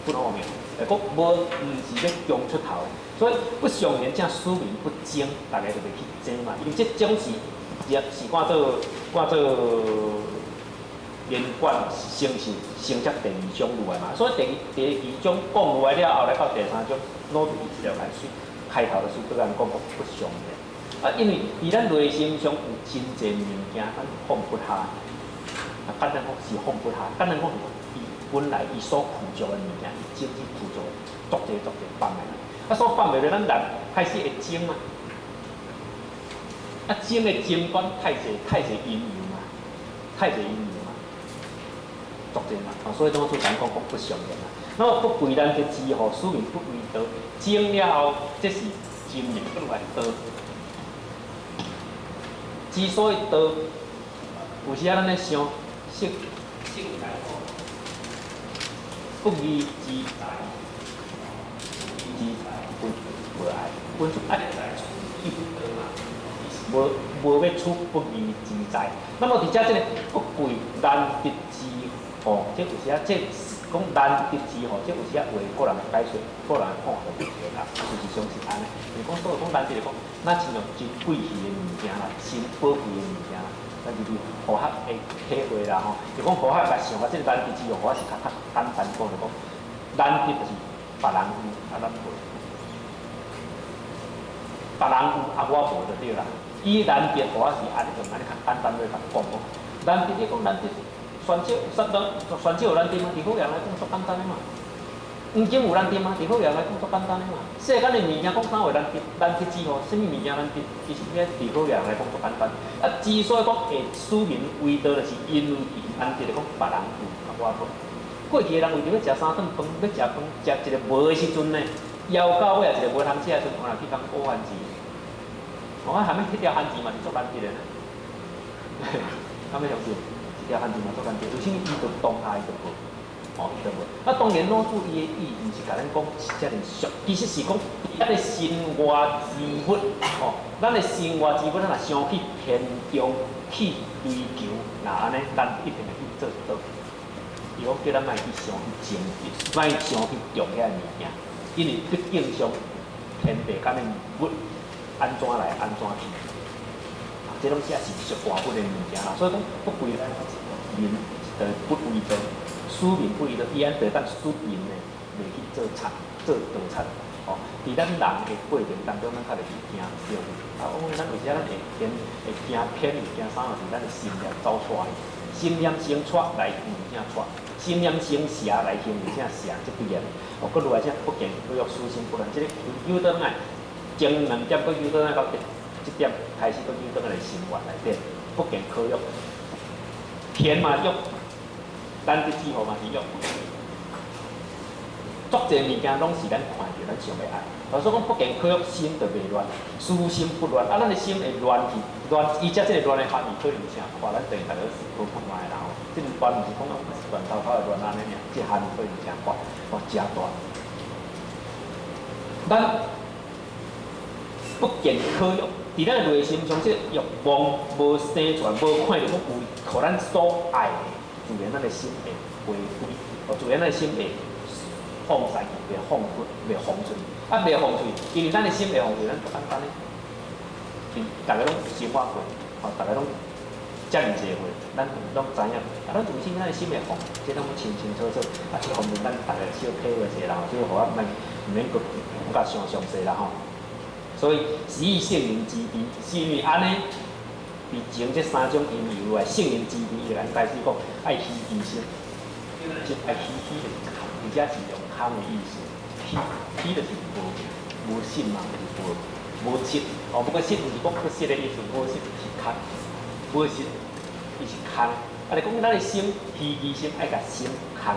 不透明。讲无，唔是咧讲出头的，所以不常言正书名不精，大家就袂去争嘛。因为这种是看做连贯成这第二种路的嘛。所以第二种讲落来了后，来到第三种，攞住一条来水，开头的水对咱讲不常言。啊，因为伫咱内心上有真侪物件，咱放不下。啊，简单讲是放不下，简单讲本来伊所苦着的物件，伊整体苦着足侪放袂来。啊，所放袂来，咱人开始会争嘛。啊，争的争端太侪因由嘛，足侪嘛。啊，所以当初咱讲不常言嘛。那么不为咱嘅之后，使命不为道，争了后，这是真命不来道。之所以道，有时啊，咱咧想性来讲，不义之财，无爱，本爱一不得嘛，无要出不义之财。那么伫遮即个不贵难得之祸，即有时啊，即讲难得之祸，即有时啊话个人解说，个人看就不对啦。事实上是安尼，就是讲所以讲难得来讲，咱尽量真贵气的物件啦，真宝贵的物件啦。咱就是科学的体会啦吼，就讲科学来想啊，即个难得之祸，我是较简单讲就讲，难得就是别人有啊，咱无；别人有啊，我无就对啦。伊难得，我是安尼就安尼较简单来甲讲讲。难得你讲难得，选手有难得吗？伫好人来讲足简单的嘛。黄金有难得吗？伫好人来讲足简单的嘛。世间的物件讲啥话难得？难得之后，什么物件难得？其实咧伫好人来讲足简单。啊，之所以讲会使命为道，就是因为难得来讲别人有啊，我无。过去的人为着要食三顿饭，要食饭，食一个无的时阵呢，枵到尾啊，一个无通食的时阵，我若去讲乌番薯。我还没迄条番薯嘛是足难得的呢。敢要相信？一条番薯嘛足难得，为什么伊就当下伊就无？哦，伊就无。啊，当然老祖伊的意毋是甲咱讲是遮尔俗，其实是讲咱的生活之物，哦，咱的生活之物，咱若想去偏重去追求，那安尼咱一定会去做到。伊讲叫咱莫去想去争执，莫想去重遐物件，因为毕竟上天地间的物，安怎来安怎去。这拢是俗话本的物件啦，所以讲不为咱民，不为道，使民不为道，伊安得咱使民呢，袂去做贼，做盗贼。哦，伫咱人的过程当中，咱较袂去惊着。啊，咱有时咱会惊骗，会惊啥？是咱的心念走错去，心念先错来有啥错？心念先邪来行有啥邪？这几样。哦，搁落来只不见不要私心不乱，这个有倒来，前2点搁有倒来到这点开始搁有倒来生活内底，不见可用。天嘛用，咱的之后嘛是用。足侪物件拢是咱看着，咱想要爱。所以讲不见可用，心就袂乱，私心不乱。啊，咱的心会乱去，伊只这个乱的含义可能是啥？看咱对大家是好看卖啦吼。这个乱毋是讲乱滔滔的乱安尼尔，这含义可能是啥大？哦，真大。咱不见可用，伫咱内心上，这欲望无生出来，无看到讲有，互咱所爱的，自然咱的心会回归，哦，自然咱的心会。放散去，袂放出去，啊，袂放出去，因为咱的心袂放出去，咱就简单咧。大家拢生活过，哦，大家拢遮尔济岁，咱拢知影，啊，咱从心咱的心袂放，这拢清清楚楚，啊，这方面咱大家小体会者啦，即个互我毋免讲较详细啦吼。所以是以圣人之悲，是因为安尼，伫前这3种因由外，圣人之悲，伊咱开始讲爱虚其心，即爱虚的，而且是用。空的意思，虚就是无心嘛，就是无实。哦，不过实毋是讲不实的意思，无实是空，无实伊是空。啊，你讲咱的心，虚其心爱甲心空。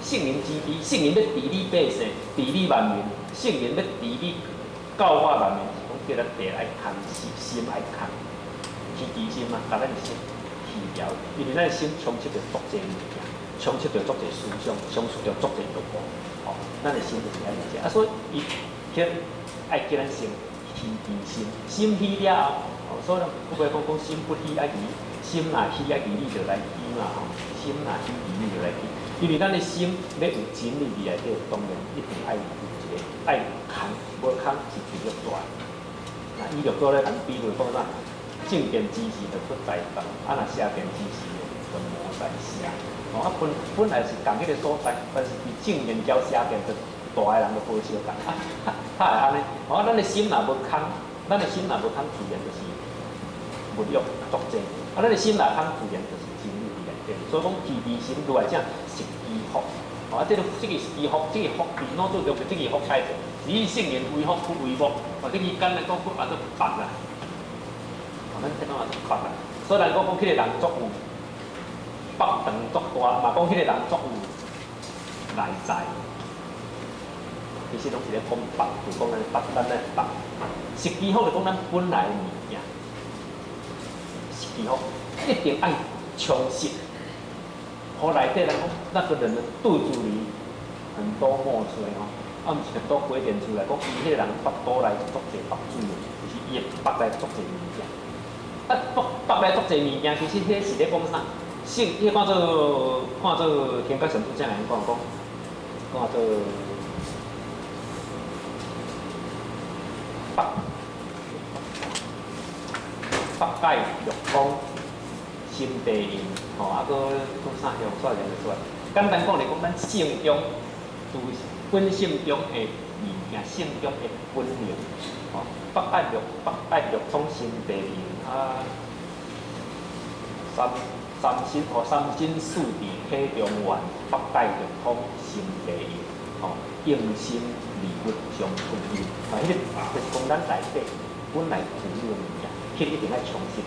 圣人之悲，圣人要治理百姓，治理万民，圣人要治理教化万民，是讲叫咱地爱空心爱空，虚其心嘛，甲咱的心虚掉，因为咱的心充斥着足侪物件，充斥着足侪思想，充斥着足侪欲望。哦。咱的心就是爱理解啊，所以伊叫爱叫咱心虚离心，心虚了后，所以不过讲心不虚爱离，心若虚爱离，你就来虚嘛吼，心若虚离你就来虚，因为咱的心要有真理伫内底，当然一定爱有一个爱空，无空是最欲大。那伊就做咧讲比如讲啥，正见之时就不在动，啊若邪见之时就无在邪。哦，啊本来是共迄个所在，但是伊正见交邪见就大个人就无相共，他会安尼。哦，咱的心若无空，咱的心若无空，自然就是物欲作贱。啊，咱的心若空，自然就是真理伫内底。所以讲虚离心对来讲是机福。哦，这个是机福，这个福是哪做着？这个福太者。以圣言为福不为福，或者伊简单讲，不把做白啦，咱听讲嘛是白啦。所以人讲迄个人作有北长作大，嘛讲迄个人作有内在。其实拢是咧讲白，就讲咱白，咱咧白。实际好就讲咱本来的物件，实际好一定爱充实。互内底人讲，那个人的肚子里很多墨水哦。啊，毋是都规定出来，讲伊迄个人腹肚内作者腹水，就是伊的腹内作者物件。啊，腹内作者物件，其实迄是咧讲啥？性，迄看做天国神父这样讲做腹界欲空，心地硬，吼，啊，搁啥用啥样出来？简单讲来讲，咱性中都是。本性中的物件，性中的本能，哦，腹界欲通心地灵啊，三心四谛体中原，腹界欲通心地灵，哦，应心利物相顺应，啊，迄个就是讲咱内底本来具有的物件，迄一定爱充实。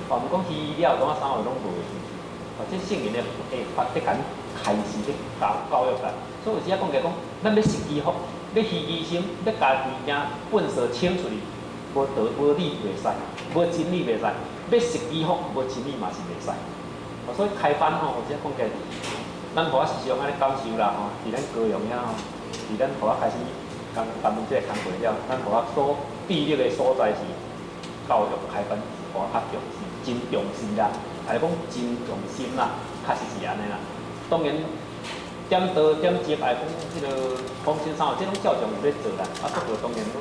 哦，毋讲虚了，讲啥话拢无。哦，这圣人的法得紧开始咧教育咱。所以有时仔讲起讲，咱要实机福，要虚己心，要家己物件本色清出去，无理袂使，无真理袂使。要实机福，无真理嘛是袂使。哦，所以开班吼，有时仔讲起，咱互我时常安尼感受啦吼，伫咱高阳遐吼，伫咱互我开始担任这个工作了，咱互我所致力的所在是教育开班，互我较重视，真重视啦，还是讲真重心啦，确实是安尼啦。当然。点道点节来讲，即个讲先生，即种照常有咧做啦。啊，不过当然讲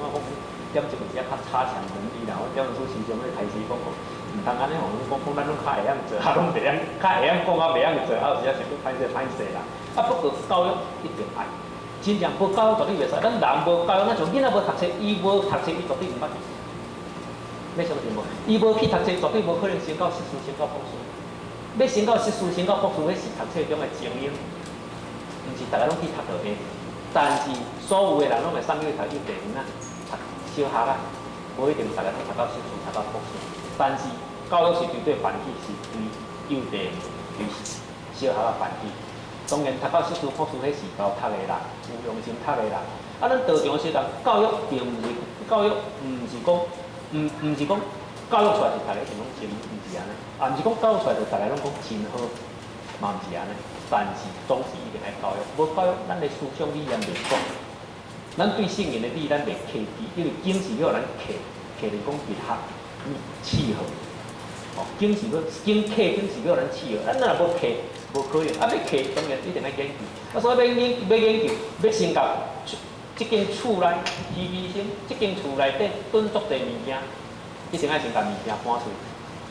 点节有时较差强人意啦。我点数时常咧开始讲，毋通安尼吼，讲咱拢较会晓做，啊，拢袂晓，较会晓讲啊，袂晓做，啊，有时想要歹势啦。啊，不过教育一定爱，真正无教育绝对袂使。咱人无教育，那像囡仔无读册，伊无读册，伊绝对毋捌。要相信无？伊无去读册，绝对无可能升到硕士、升到博士。要升到硕士、升到博士，迄是读册中的精英。毋是大家拢去读到的，但是所有的人拢会送去读幼稚园啊，读小学啊，无一定大家拢读到硕士、读到博士。但是教育是绝对反起，是对幼稚园、对小学啊反起。当然读到硕士、博士，迄是够读的人，有用心读的人。啊，咱道场时阵教育并毋是教育，毋是讲，毋是讲教育出来是大家就拢真，毋是安尼。啊，毋是讲教育出来就大家拢讲真好，嘛毋是安尼。但是总是一定爱教育，无教育，咱的思想理念袂广，咱对圣人的理咱袂客气，因为经是要咱客嚟讲密合、契合。哦，经是要咱契合，咱若无客，无可能。啊，要客当然一定爱研究，啊，所以要研究，要先甲即间厝内虚己心，即间厝内底囤足侪物件，一定爱先甲物件搬出，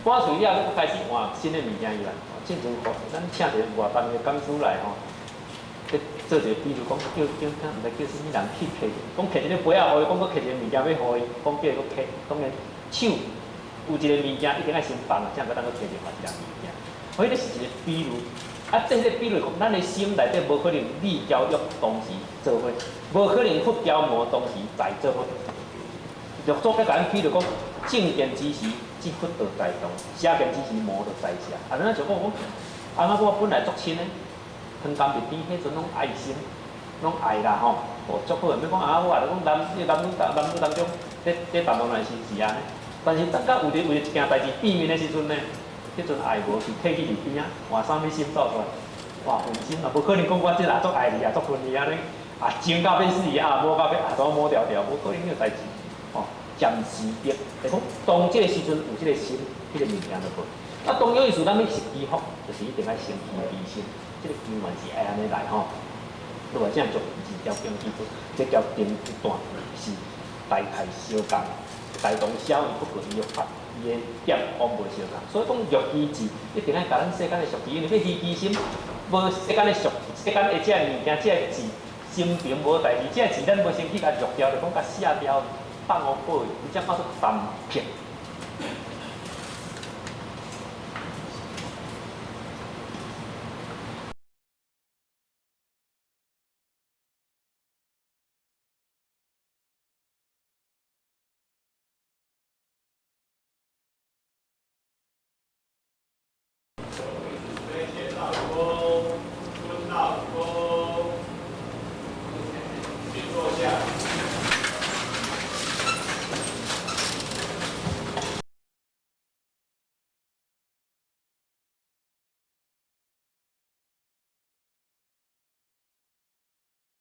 搬出了，你开始换新的物件入来。进前咱请一个外班的讲师来吼，去做一个，比如讲叫毋知叫什么人去摕，讲摕一个杯仔，互伊讲佫摕一个物件要互伊，讲叫伊佫摕，当然手有一个物件一定爱先放，才能够当佫摕另外一样物件。所以这是一个比喻，啊，这个比喻讲，咱的心内底无可能利交欲同时做伙，无可能佛交魔同时在做伙。就做个咱比如讲正见之时。即佛道在动，邪见之时魔就在下。啊，咱就讲阿妈我本来足亲的，汤干面边迄阵拢爱心，拢爱啦吼，哦足好。要讲啊，我话就讲男女当中，这当然是安尼。但是等到为一件代志变面的时阵呢，迄阵爱无是退去边啊，换啥物心走出来，哇分心啊，无可能讲我即下足爱你啊，足分你安尼。啊，前到要死啊，无到要怎摸掉掉，无可能个代志。哦，暂时的，就讲当这个时阵有这个心，这个物件就好。啊，当有意思，咱要实机福，就是一定要先提鼻心，这个根源是爱安尼来吼。如果这样做是条经基本，这条根一段是大概相共，大同小异，不过伊发伊的点往无相共。所以讲药医治一定要甲咱世间的俗治，因为要提鼻心，无世间的俗，世间的这物件，这治心病无代志，这治咱无先去甲药掉，就讲甲写掉，放互保，你才叫做单片。蹲到弓，请坐下。